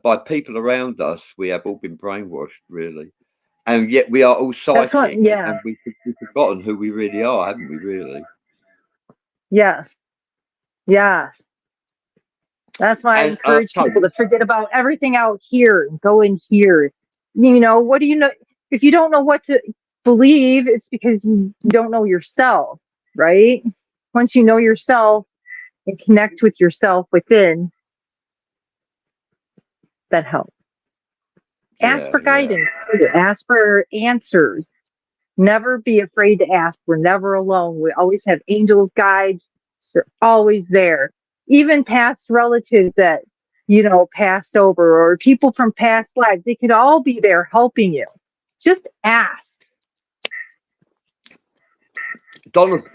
by people around us, we have all been brainwashed, really. And yet we are all psychic, and we've forgotten who we really are, haven't we, really? Yes. Yes. That's why I encourage people to forget about everything out here and go in here. What do you know? If you don't know what to believe, it's because you don't know yourself, right? Once you know yourself and connect with yourself within, that helps. Ask for guidance. Ask for answers. Never be afraid to ask. We're never alone. We always have angels, guides. They're always there. Even past relatives that, passed over, or people from past lives, they could all be there helping you. Just ask.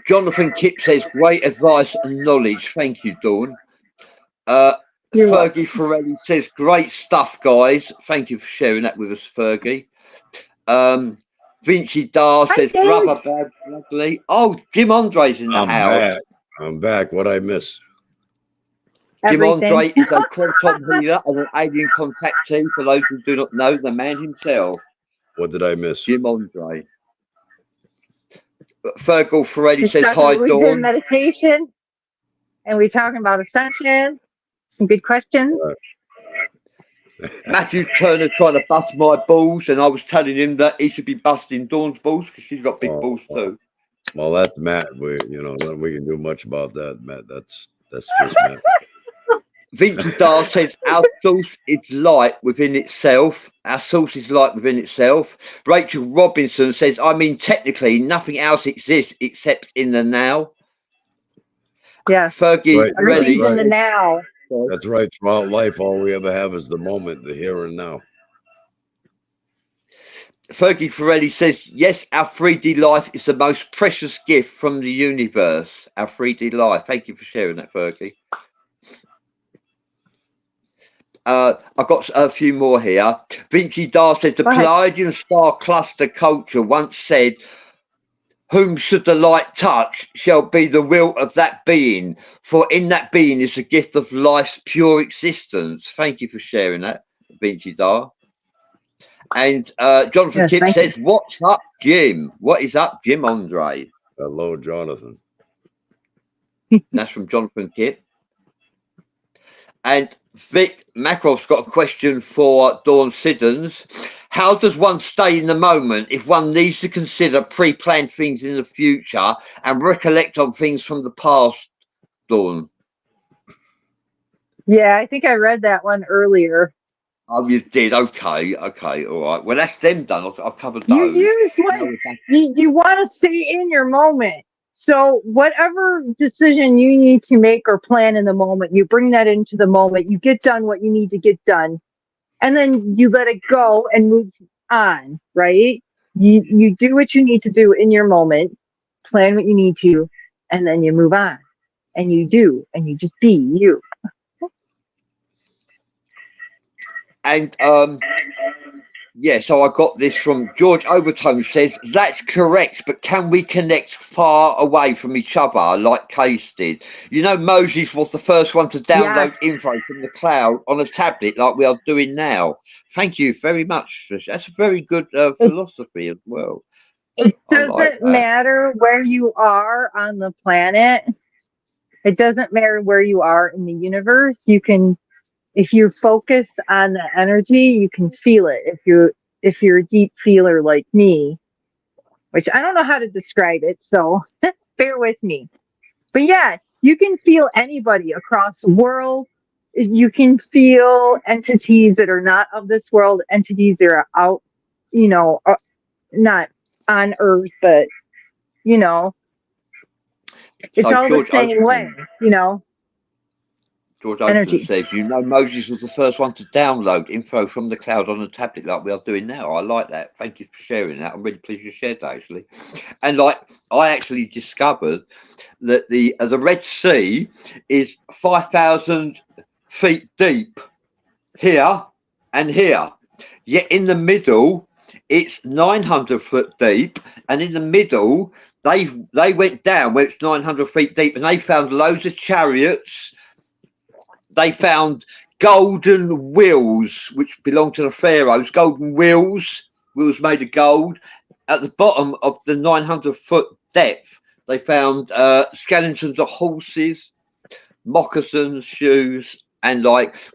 Jonathan Kipp says, great advice and knowledge. Thank you, Dawn. Fergie Ferrelli says, great stuff, guys. Thank you for sharing that with us, Fergie. Vinci Dar says, brother Bradley. Oh, Jim Andre's in the house. I'm back. What I miss? Jim Andre is a quantum healer and an alien contactee. For those who do not know, the man himself. What did I miss? Jim Andre. Fergal Ferretti says, hi, Dawn. We've been meditation, and we're talking about ascension. Some good questions. Matthew Turner trying to bust my balls, and I was telling him that he should be busting Dawn's balls because she's got big balls too. Well, that's Matt. We can do much about that, Matt. That's just Matt. Vincent Dar says our source is light within itself. Our source is light within itself. Rachel Robinson says, I mean, technically, nothing else exists except in the now. Yes. Fergie Right, Everything's Relly in the now. That's right. Throughout life, all we ever have is the moment, the here and now. Fergie Forelli says, yes, our 3D life is the most precious gift from the universe. Our 3D life. Thank you for sharing that, Fergie. I've got a few more here. Vinci Dar said, the Pleiadian star cluster culture once said, whom should the light touch shall be the will of that being, for in that being is the gift of life's pure existence. Thank you for sharing that, Vinci Dar. And Jonathan Kip says, what's up, Jim? What is up, Jim Andre? Hello, Jonathan. That's from Jonathan Kip. And Vic Macroff's got a question for Dawn Siddons. How does one stay in the moment if one needs to consider pre-planned things in the future and recollect on things from the past, Dawn? Yeah, I think I read that one earlier. Oh, you did? Okay, all right. Well, that's them done. I've covered You those. use what you want to stay in your moment. So whatever decision you need to make or plan in the moment, you bring that into the moment. You get done what you need to get done, and then you let it go and move on. Right? You do what you need to do in your moment, plan what you need to, and then you move on. And you do, and you just be you. And yeah, so I got this from George Overton says, that's correct, but can we connect far away from each other like Case did? You know, Moses was the first one to download info from the cloud on a tablet like we are doing now. Thank you very much. That's a very good philosophy as well. It doesn't matter where you are on the planet. It doesn't matter where you are in the universe. You can, if you focus on the energy, you can feel it. If you're a deep feeler like me, which I don't know how to describe it, so bear with me. But yeah, you can feel anybody across the world. You can feel entities that are not of this world, entities that are out, not on Earth, but it's all George the same way, George Overton says, you know, Moses was the first one to download info from the cloud on a tablet like we are doing now. I like that. Thank you for sharing that. I'm really pleased you shared that, actually. And like, I actually discovered that the Red Sea is 5,000 feet deep here and here. Yet in the middle, it's 900 foot deep. And in the middle, they went down where it's 900 feet deep and they found loads of chariots. They found golden wheels, which belonged to the pharaohs, golden wheels made of gold. At the bottom of the 900 foot depth, they found skeletons of horses, moccasins, shoes, and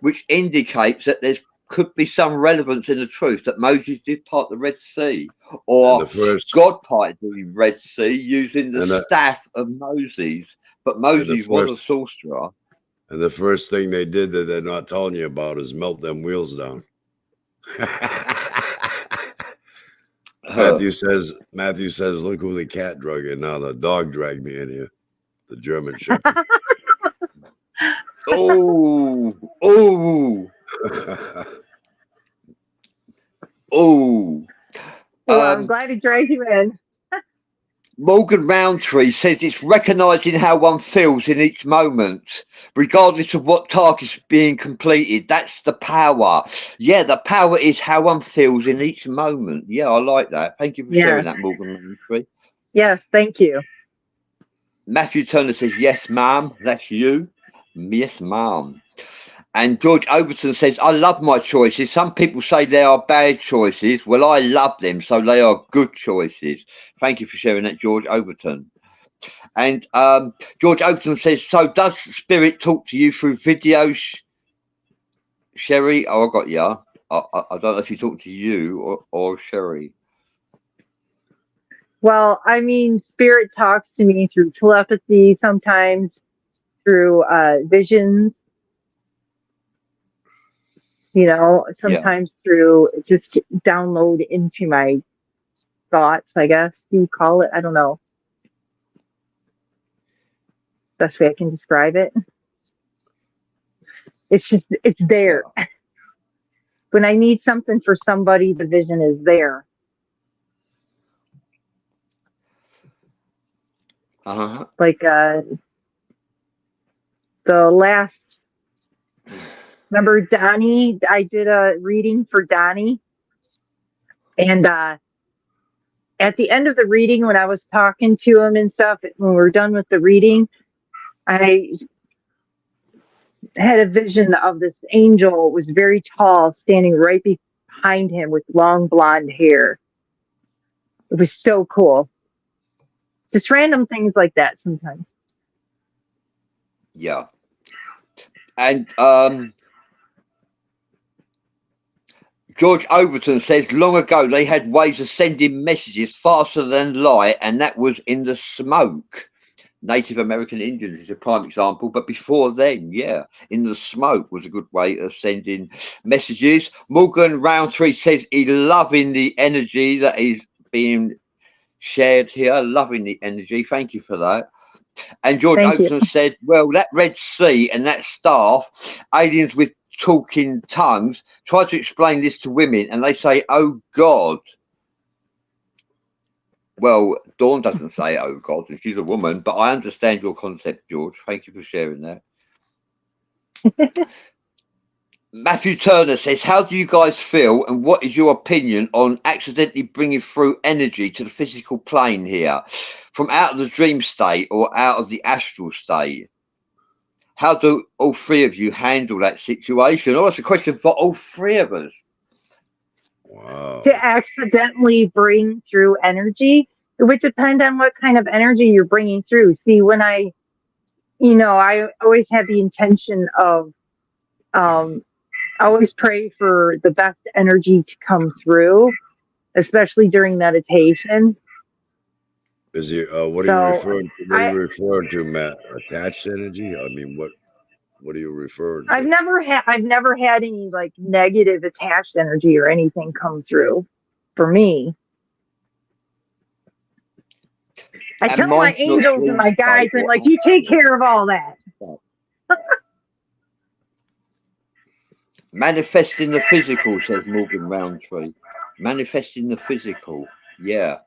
which indicates that there could be some relevance in the truth that Moses did part the Red Sea, or God parted the Red Sea using the staff of Moses. But Moses was a sorcerer. And the first thing they did that they're not telling you about is melt them wheels down. Matthew says, look who the cat drug in. Now the dog dragged me in here. The German Shepherd. Oh. Well, I'm glad he dragged you in. Morgan Roundtree says it's recognising how one feels in each moment, regardless of what task is being completed. That's the power. Yeah, the power is how one feels in each moment. Yeah, I like that. Thank you for sharing that, Morgan Roundtree. Yes, thank you. Matthew Turner says, yes, ma'am. That's you. Yes, ma'am. And George Overton says, I love my choices. Some people say they are bad choices. Well, I love them, so they are good choices. Thank you for sharing that, George Overton. And George Overton says, so does Spirit talk to you through videos, Sherry? Oh, I got you. I don't know if he talked to you or Sherry. Well, I mean, Spirit talks to me through telepathy, sometimes through visions. sometimes through just download into my thoughts, I guess you call it. I don't know. Best way I can describe it. It's there. When I need something for somebody, the vision is there. Like the last, remember Donnie? I did a reading for Donnie. And at the end of the reading, when I was talking to him and stuff, when we were done with the reading, I had a vision of this angel. It was very tall, standing right behind him with long blonde hair. It was so cool. Just random things like that sometimes. Yeah. And George Overton says, long ago they had ways of sending messages faster than light, and that was in the smoke. Native American Indians is a prime example, but before then, in the smoke was a good way of sending messages. Morgan Roundtree says he's loving the energy that is being shared here, loving the energy. Thank you for that. And George Overton said, well, that Red Sea and that staff, aliens with talking tongues, try to explain this to women and they say, oh God. Well, Dawn doesn't say oh God, and she's a woman, but I understand your concept, George. Thank you for sharing that. Matthew Turner says, how do you guys feel and what is your opinion on accidentally bringing through energy to the physical plane here from out of the dream state or out of the astral state? How do all three of you handle that situation? Oh, that's a question for all three of us. Wow. To accidentally bring through energy, it would depend on what kind of energy you're bringing through. See, when I always have the intention of, I always pray for the best energy to come through, especially during meditation. Is he? What are you referring to? What are you referring to, Matt? Attached energy? I mean, what are you referring to? I've never had any like negative attached energy or anything come through for me. I tell my angels and my guides, I'm like, you take care of all that. Manifesting the physical, says Morgan Roundtree. Manifesting the physical, yeah.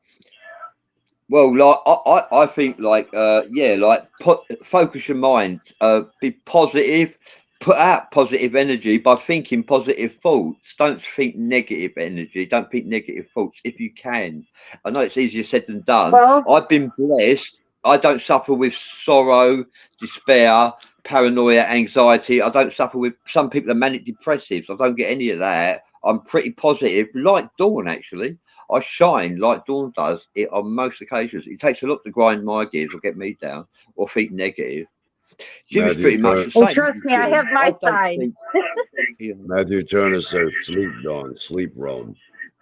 Well, like I think, like focus your mind, be positive, put out positive energy by thinking positive thoughts. Don't think negative energy. Don't think negative thoughts if you can. I know it's easier said than done. Well, I've been blessed. I don't suffer with sorrow, despair, paranoia, anxiety. I don't suffer with, some people are manic depressives. I don't get any of that. I'm pretty positive, like Dawn, actually. I shine like Dawn does it on most occasions. It takes a lot to grind my gears or get me down or think negative. Jimmy's pretty much the same. Oh, trust me, I have my side. Matthew Turner says, sleep, Dawn, sleep, Rome.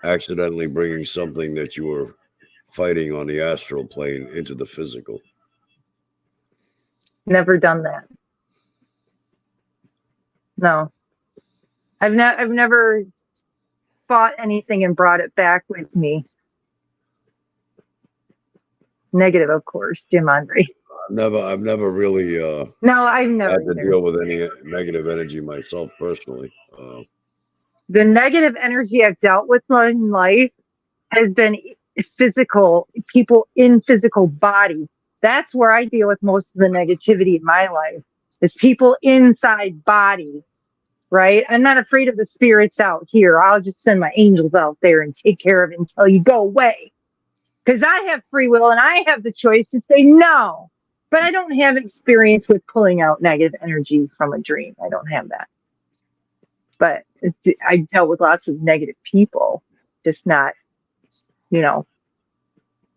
Accidentally bringing something that you were fighting on the astral plane into the physical. Never done that. No. I've never fought anything and brought it back with me. Negative, of course, Jim Andre. I've never really I've never had to deal with any negative energy myself personally. The negative energy I've dealt with in life has been physical, people in physical body. That's where I deal with most of the negativity in my life, is people inside body, right? I'm not afraid of the spirits out here. I'll just send my angels out there and take care of it until you go away. Because I have free will and I have the choice to say no. But I don't have experience with pulling out negative energy from a dream. I don't have that. But I dealt with lots of negative people, just not,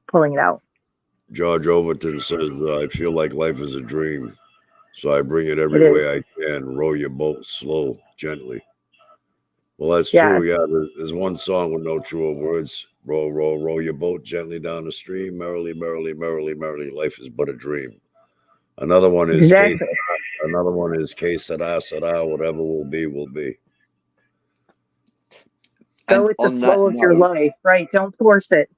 pulling it out. George Overton says, I feel like life is a dream. So I bring it every way I can. Row your boat slow, gently. Well, that's true. Yeah, there's one song with no truer words. Row, row, row your boat gently down the stream. Merrily, merrily, merrily, merrily. Life is but a dream. Another one is exactly. Another one is que sera, sera. Whatever will be, will be. Go And with the on that flow of your note, life, right? Don't force it.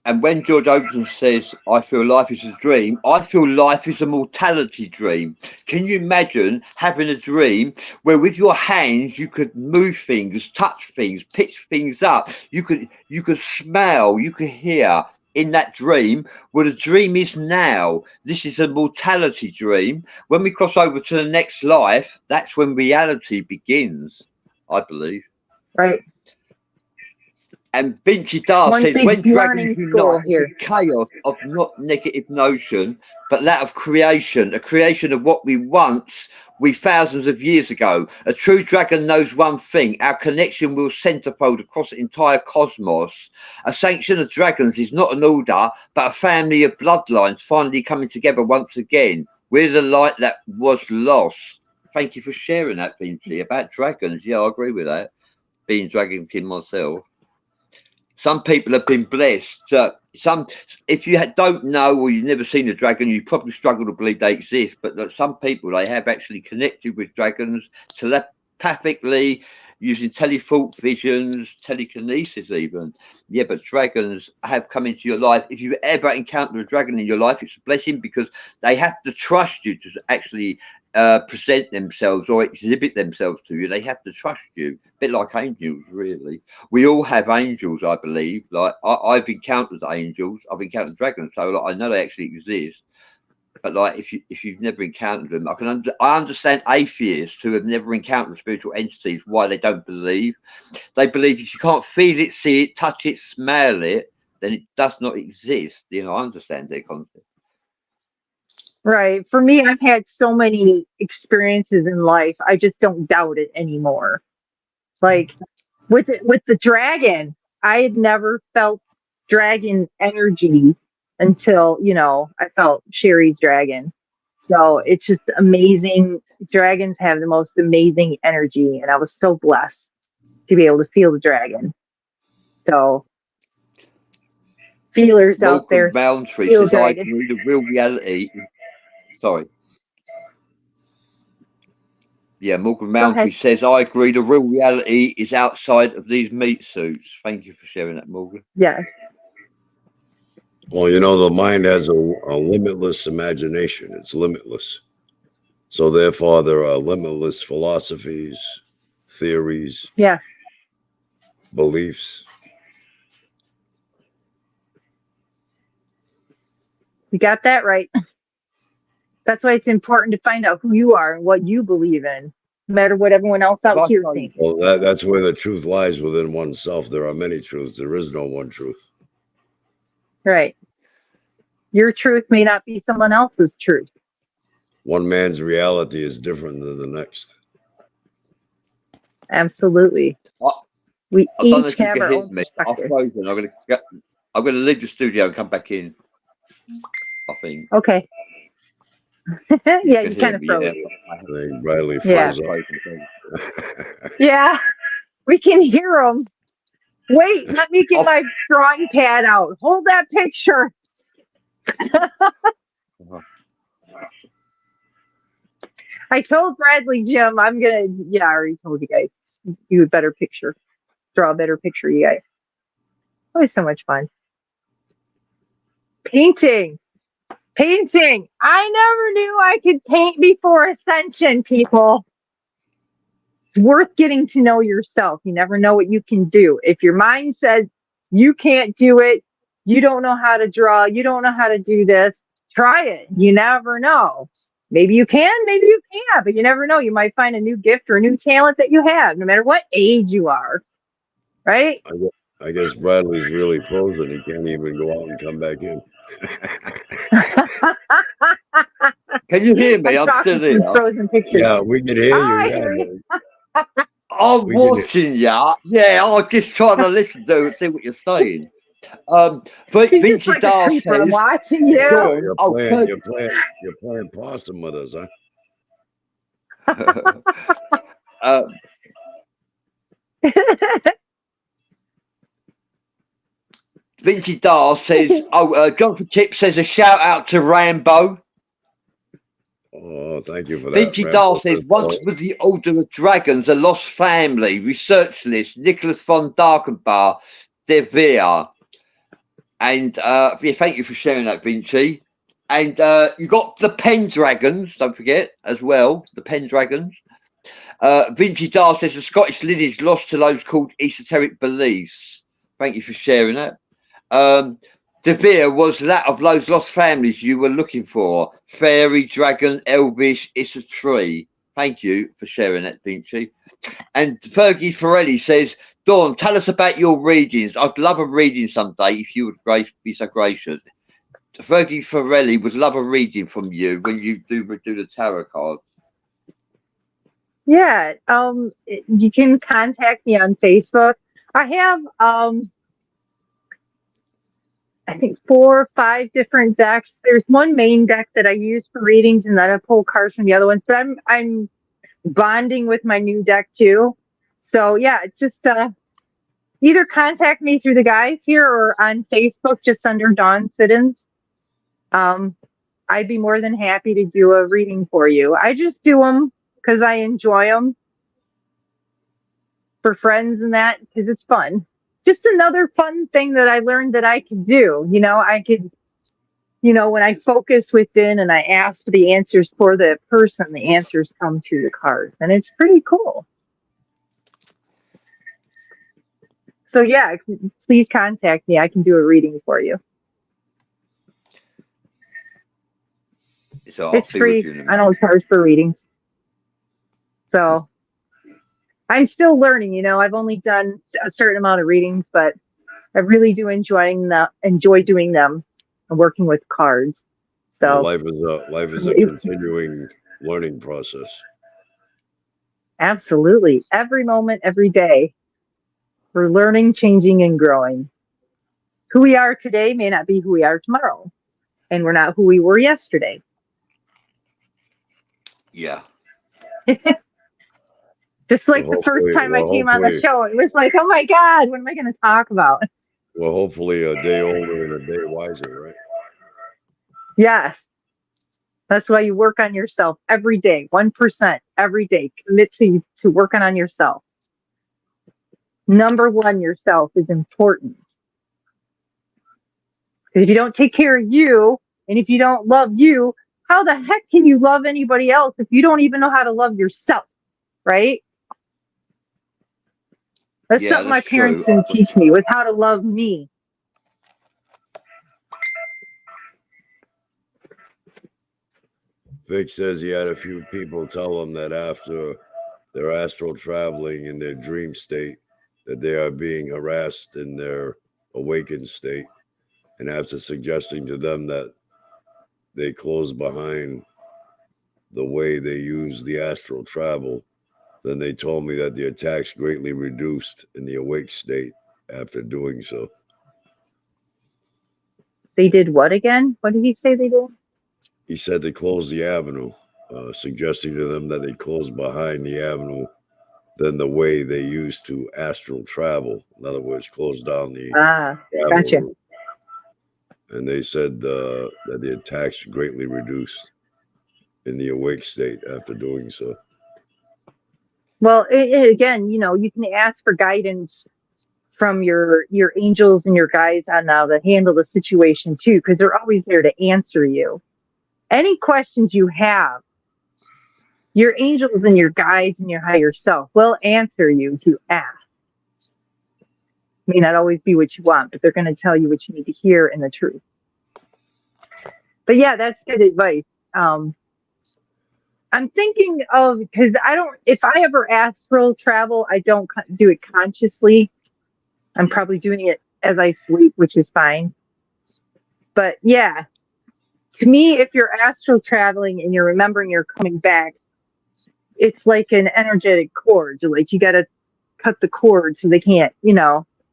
and when George Ocean says, I feel life is a dream, I feel life is a mortality dream. Can you imagine having a dream where with your hands you could move things, touch things, pitch things up, you could smell, you could hear in that dream? Well, the dream is now. This is a mortality dream. When we cross over to the next life, that's when reality begins, I believe. Right. And Vinci Dar One says, big when dragons learning unite, school it's a here. chaos of not negative notion, but that of creation, a creation of what we thousands of years ago. A true dragon knows one thing: our connection will centerfold across the entire cosmos. A sanction of dragons is not an order, but a family of bloodlines finally coming together once again. We're the light that was lost. Thank you for sharing that, Vinci, about dragons. Yeah, I agree with that. Being Dragon King myself. Some people have been blessed. If you don't know or you've never seen a dragon, you probably struggle to believe they exist. But some people, they have actually connected with dragons telepathically, using telethought visions, telekinesis even. Yeah, but dragons have come into your life. If you've ever encountered a dragon in your life, it's a blessing, because they have to trust you to actually present themselves or exhibit themselves to you. They have to trust you, a bit like angels, really. We all have angels, I believe. Like I've encountered angels, I've encountered dragons, so like, I know they actually exist. But like, if you've never encountered them, I understand atheists who have never encountered spiritual entities, why they don't believe. They believe if you can't feel it, see it, touch it, smell it, then it does not exist. You know, I understand their concept. Right. For me, I've had so many experiences in life. I just don't doubt it anymore. Like with the dragon, I had never felt dragon energy until, I felt Sherry's dragon. So it's just amazing. Dragons have the most amazing energy, and I was so blessed to be able to feel the dragon. So feelers out Morgan there, Roundtree feel says, I dragon. agree, the real reality. Sorry. Yeah, Morgan Go ahead. Roundtree says, I agree, the real reality is outside of these meat suits. Thank you for sharing that, Morgan. Yes. Well, the mind has a limitless imagination. It's limitless. So therefore, there are limitless philosophies, theories, Yes. beliefs. You got that right. That's why it's important to find out who you are and what you believe in, no matter what everyone else out here thinks. Well, that's where the truth lies, within oneself. There are many truths. There is no one truth. Right. Your truth may not be someone else's truth. One man's reality is different than the next. Absolutely. We I don't know each if you have can our hear own me. I'm perspective. frozen. I'm gonna leave the studio and come back in. I think. Okay. Yeah, you kind of Me. froze. Yeah. I think Bradley Yeah. froze up. Yeah, we can hear them. Wait, let me get my drawing pad out. Hold that picture. I told Bradley, Jim, I already told you guys. Do a better picture. Draw a better picture, you guys. Always so much fun. Painting. I never knew I could paint before Ascension, people. It's worth getting to know yourself. You never know what you can do. If your mind says you can't do it, you don't know how to draw, you don't know how to do this, try it. You never know. Maybe you can, maybe you can't, but you never know. You might find a new gift or a new talent that you have, no matter what age you are. Right? I guess Bradley's really frozen. He can't even go out and come back in. Can you hear me? I'm still here. Frozen pictures. Yeah, we can hear you. I Yeah, hear you. I'm watching you. Yeah, I'm just trying to listen to and see what you're saying. Vinci like Dar I'm says, watching you. you're playing possum with us, huh? Vinci Dar says, Jonathan Tip says a shout out to Rambo. Oh, Oh, thank you for that. Vinci Dahl says, once was the Order of Dragons, a lost family, research list, Nicholas von Darkenbar, De Vere. And yeah, thank you for sharing that, Vinci. And you got the Pendragons, don't forget, as well, the Pendragons. Vinci Dahl says, the Scottish lineage lost to those called esoteric beliefs. Thank you for sharing that. De Vere was that of those lost families you were looking for. Fairy, dragon, elvish, it's a tree. Thank you for sharing that, Vinci. And Fergie Forelli says, Dawn, tell us about your readings. I'd love a reading someday if you would be so gracious. Fergie Forelli would love a reading from you when you do the tarot cards. Yeah, you can contact me on Facebook. I have I think 4 or 5 different decks. There's one main deck that I use for readings, and then I pull cards from the other ones. But I'm bonding with my new deck too. So yeah, just either contact me through the guys here or on Facebook, just under Dawn Siddons. I'd be more than happy to do a reading for you. I just do them because I enjoy them for friends and that, because it's fun. Just another fun thing that I learned that I could do. I could, when I focus within and I ask for the answers for the person, the answers come to the cards, and it's pretty cool. So yeah, please contact me. I can do a reading for you. So it's free. I don't charge for readings. So I'm still learning, I've only done a certain amount of readings, but I really do enjoy doing them and working with cards. So life is a continuing learning process. Absolutely. Every moment, every day, we're learning, changing, and growing. Who we are today may not be who we are tomorrow, and we're not who we were yesterday. Yeah. Just like the first time I came on the show, it was like, oh my God, what am I going to talk about? Well, hopefully a day older and a day wiser, right? Yes. That's why you work on yourself every day, 1% every day. Commit to working on yourself. Number one, yourself is important. Because if you don't take care of you, and if you don't love you, how the heck can you love anybody else if you don't even know how to love yourself, right? That's something my parents didn't teach me, was how to love me. Vic says he had a few people tell him that after their astral traveling in their dream state, that they are being harassed in their awakened state. And after suggesting to them that they close behind the way they use the astral travel, then they told me that the attacks greatly reduced in the awake state after doing so. They did what again? What did he say they did? He said they closed the avenue, suggesting to them that they close behind the avenue than the way they used to astral travel. In other words, close down the gotcha. route. And they said that the attacks greatly reduced in the awake state after doing so. Well, again, you can ask for guidance from your angels and your guides on how to handle the situation too, because they're always there to answer you. Any questions you have, your angels and your guides and your higher self will answer you if you ask. May not always be what you want, but they're going to tell you what you need to hear and the truth. But yeah, that's good advice. I'm thinking of, because if I ever astral travel, I don't do it consciously. I'm probably doing it as I sleep, which is fine. But yeah, to me, if you're astral traveling and you're remembering you're coming back, it's like an energetic cord. Like you got to cut the cord so they can't,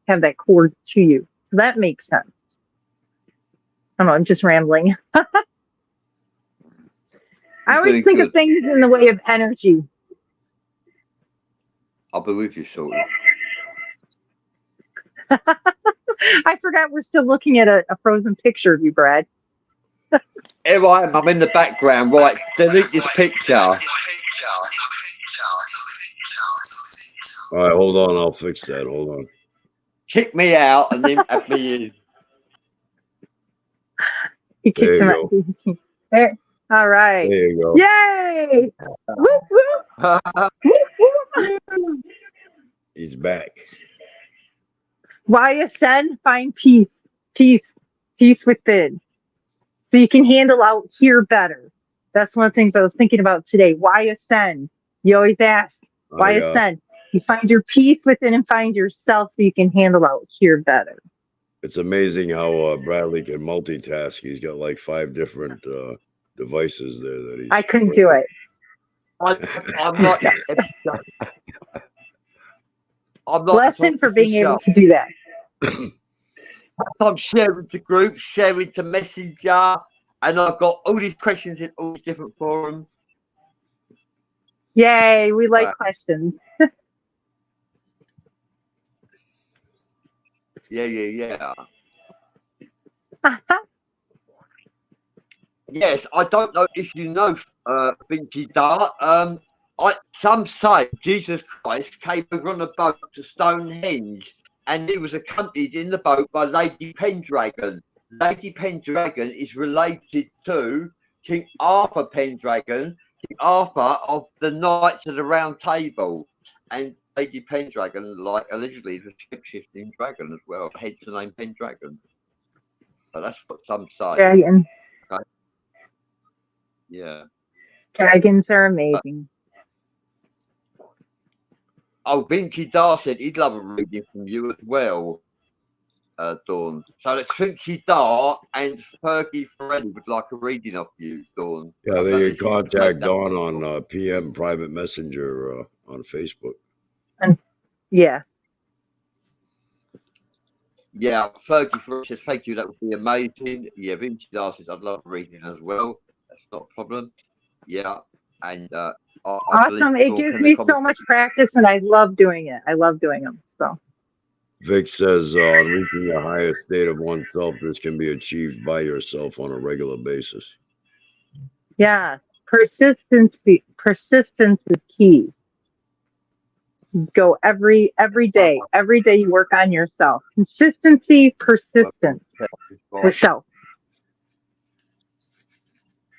have that cord to you. So that makes sense. I don't know, I'm just rambling. I always think of things in the way of energy. I'll be with you shortly. I forgot we're still looking at a frozen picture of you, Brad. Here I am. I'm in the background. Right, delete this picture. All right, hold on. I'll fix that. Hold on. Kick me out and then add me in. He There kicked him you out. There. All right. There you go. Yay! Whoop, whoop, whoop, whoop. He's back. Why ascend? Find peace. Peace. Peace within. So you can handle out here better. That's one of the things I was thinking about today. Why ascend? You always ask, why ascend? You find your peace within and find yourself so you can handle out here better. It's amazing how Bradley can multitask. He's got like 5 different devices there that he's. I couldn't do it. I'm not. I'm not. Bless him for being able to do that. I'm sharing to groups, sharing to Messenger, and I've got all these questions in all these different forums. Yay, we like questions. Yeah. Yes, I don't know if you know, Vinci Dart. Some say Jesus Christ came over on a boat to Stonehenge, and he was accompanied in the boat by Lady Pendragon. Lady Pendragon is related to King Arthur Pendragon, King Arthur of the Knights of the Round Table, and Lady Pendragon, like allegedly, is a shape-shifting dragon as well. Hence the name Pendragon. But that's what some say. Dragon. Okay. Yeah. Dragons are amazing. Vinci Dar said he'd love a reading from you as well, Dawn. So it's Vinci Dar and Fergie Ferretti would like a reading of you, Dawn. Yeah, they contact Dawn on PM Private Messenger on Facebook. Yeah. Yeah, Fergie Ferretti says thank you, that would be amazing. Yeah, Vinci Dar says I'd love a reading as well. That's not a problem. Yeah, and awesome. It gives me so much practice, and I love doing it. I love doing them. So Vic says on reaching the highest state of oneself, this can be achieved by yourself on a regular basis. Yeah, persistence is key. Go every day. Every day you work on yourself. Consistency, persistence with self.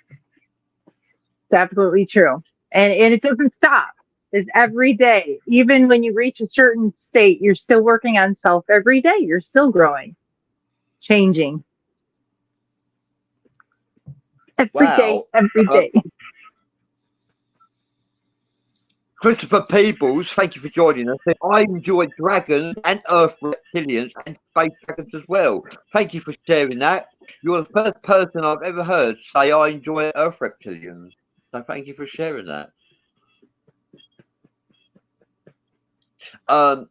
It's absolutely true. And it doesn't stop. It's every day. Even when you reach a certain state, you're still working on self every day. You're still growing, changing. Every day. Christopher Peebles, thank you for joining us. I enjoy dragons and earth reptilians and space dragons as well. Thank you for sharing that. You're the first person I've ever heard say I enjoy earth reptilians. So thank you for sharing that. I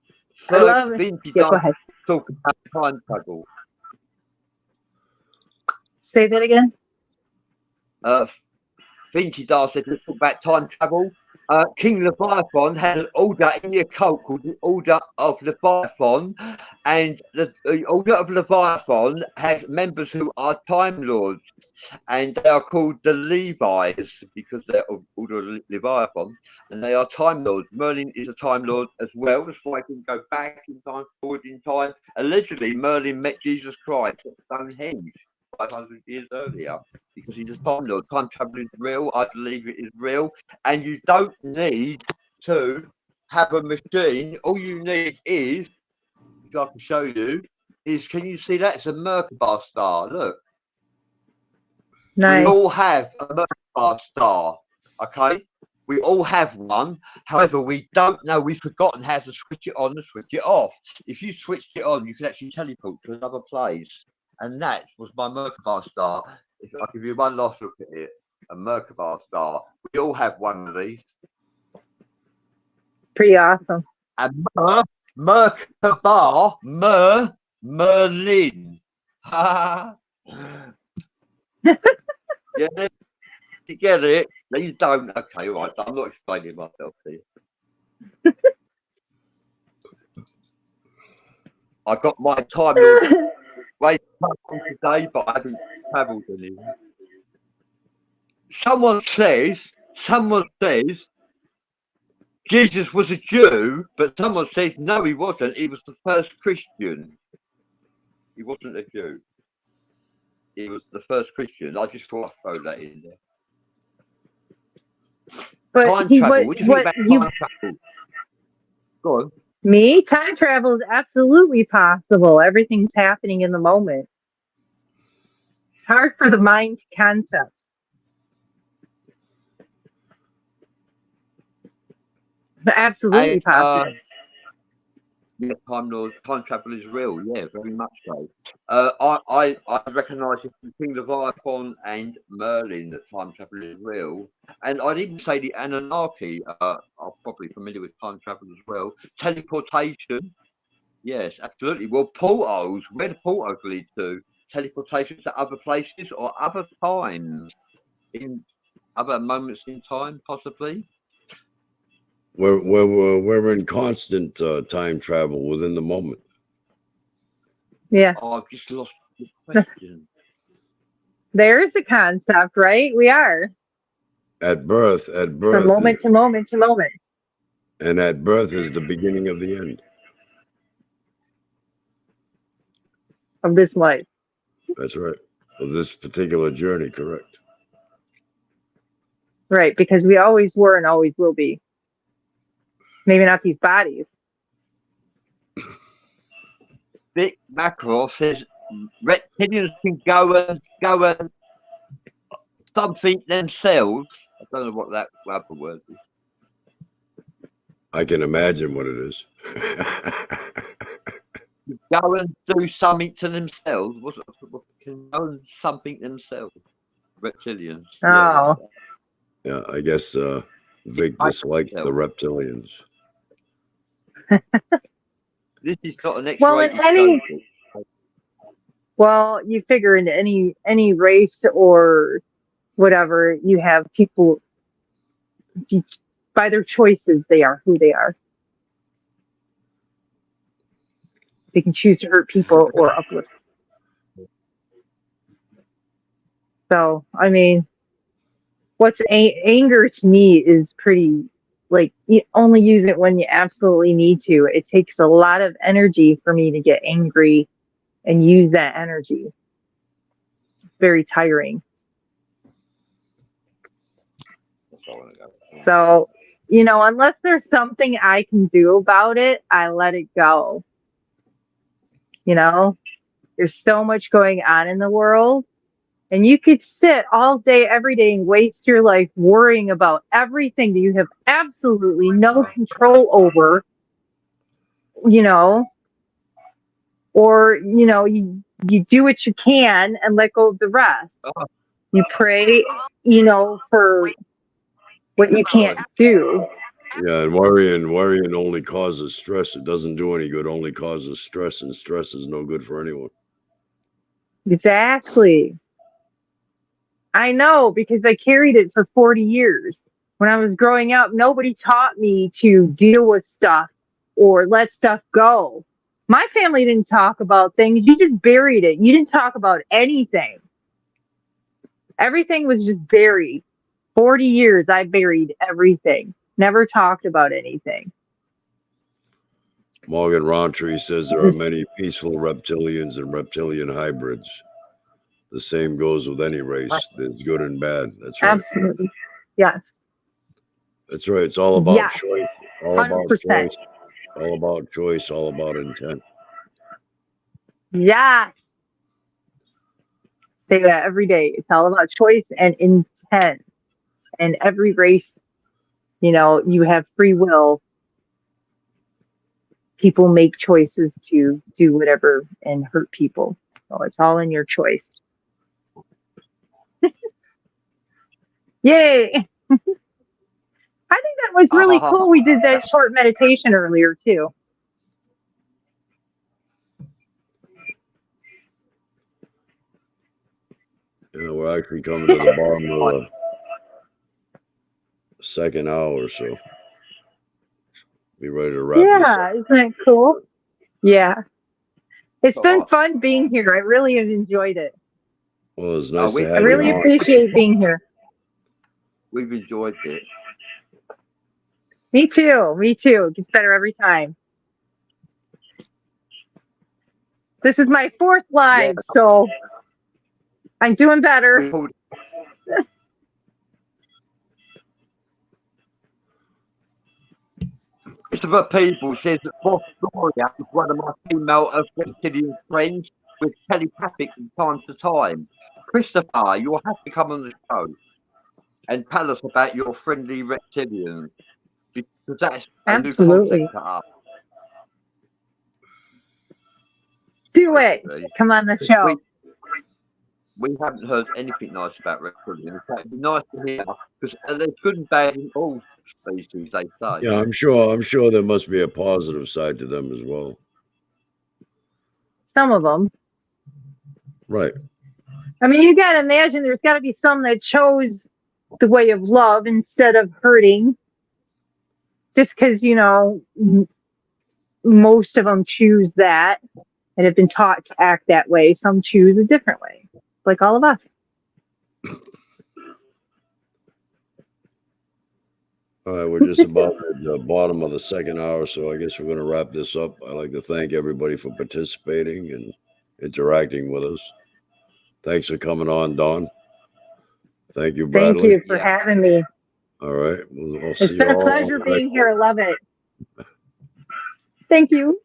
love it. Yeah, go ahead. Talk about time travel. Say that again. Vinci Dar said, let's talk about time travel. King Leviathan had an order in the occult called the Order of Leviathan, and the Order of Leviathan has members who are Time Lords, and they are called the Levi's because they're of Order of Leviathan, and they are Time Lords. Merlin is a Time Lord as well. That's why I can go back in time, forward in time. Allegedly, Merlin met Jesus Christ at Stonehenge 500 years earlier, because he's a Time Lord. Time travel is real. I believe it is real. And you don't need to have a machine. All you need is, if I can show you, is, can you see that? It's a Merkaba star. Look. Nice. We all have a Merkaba star. Okay? We all have one. However, we don't know. We've forgotten how to switch it on and switch it off. If you switched it on, you can actually teleport to another place. And that was my Merkaba star. If I give you one last look at it, a Merkaba star. We all have one of these. Pretty awesome. And Merkaba, Merlin. Get it? You get it? No, you don't. Okay, all right. I'm not explaining myself to you. I got my time Lord way today, but I haven't travelled anywhere. someone says Jesus was a Jew, but someone says no, he wasn't. He was the first Christian. He wasn't a Jew. He was the first Christian. I just thought I'd throw that in there. But Time travel. What do you think about time travel? Go on. Me? Time travel is absolutely possible. Everything's happening in the moment. It's hard for the mind to concept. But absolutely possible. Yeah, time travel is real. Yeah, very much so. I recognise in King Leviathan and Merlin that time travel is real, and I'd even say the Anunnaki are probably familiar with time travel as well. Teleportation, yes, absolutely. Well, portals. Where do portals lead to? Teleportation to other places or other times, in other moments in time, possibly. We're in constant time travel within the moment. Yeah. Oh, I've just lost the question. There's the concept, right? We are. At birth. From moment to moment to moment. And at birth is the beginning of the end. Of this life. That's right. Of this particular journey, correct. Right, because we always were and always will be. Maybe not these bodies. Vic Mackerel says reptilians can go and something themselves. I don't know what that other word is. I can imagine what it is. Go and do something to themselves. Can go and something themselves. Reptilians. Oh. Yeah, I guess Vic dislikes the reptilians. This is not an X-rated show. Well, you figure in any race or whatever, you have people, by their choices, they are who they are. They can choose to hurt people or uplift. So, I mean, what's anger to me is pretty, like, you only use it when you absolutely need to. It takes a lot of energy for me to get angry and use that energy. It's very tiring. So, unless there's something I can do about it, I let it go. There's so much going on in the world, and you could sit all day, every day, and waste your life worrying about everything that you have absolutely no control over, or, you do what you can and let go of the rest. You pray, for what you can't do. Yeah, and worrying only causes stress. It doesn't do any good, only causes stress, and stress is no good for anyone. Exactly. I know, because I carried it for 40 years. When I was growing up, nobody taught me to deal with stuff or let stuff go. My family didn't talk about things. You just buried it. You didn't talk about anything. Everything was just buried. 40 years, I buried everything. Never talked about anything. Morgan Rountree says there are many peaceful reptilians and reptilian hybrids. The same goes with any race. There's good and bad. That's right. Absolutely. Yes. That's right. It's all about choice. All 100%. about choice. All about choice. All about intent. Yes. Say that every day. It's all about choice and intent. And every race, you have free will. People make choices to do whatever and hurt people. So it's all in your choice. Yay. I think that was really cool. We did that short meditation earlier too. We're actually coming to the bottom of the second hour, so be ready to wrap this up. Yeah, isn't that cool? Yeah. It's been fun being here. I really have enjoyed it. Well, it's nice to have you. I really appreciate being here. We've enjoyed it. Me too. Me too. It gets better every time. This is my 4th live, so I'm doing better. Christopher People says that Boss Gloria is one of my female reptilian friends with telepathic from time to time. Christopher, you'll have to come on the show and tell us about your friendly reptilian, because that's a new Absolutely. concept to us. Do it. Come on the show. We haven't heard anything nice about reptilians. It'd be nice to hear, because there's good and bad in all species, they say. Yeah, I'm sure there must be a positive side to them as well. Some of them. Right. I mean, you got to imagine there's got to be some that chose the way of love instead of hurting. Just because, you know, most of them choose that and have been taught to act that way. Some choose a different way, like all of us. All right, we're just about at the bottom of the 2nd hour, so I guess we're going to wrap this up. I'd like to thank everybody for participating and interacting with us. Thanks for coming on, Dawn. Thank you, Bradley. Thank you for having me. All right. We'll It's see been you a all pleasure next being here. I love it. Thank you.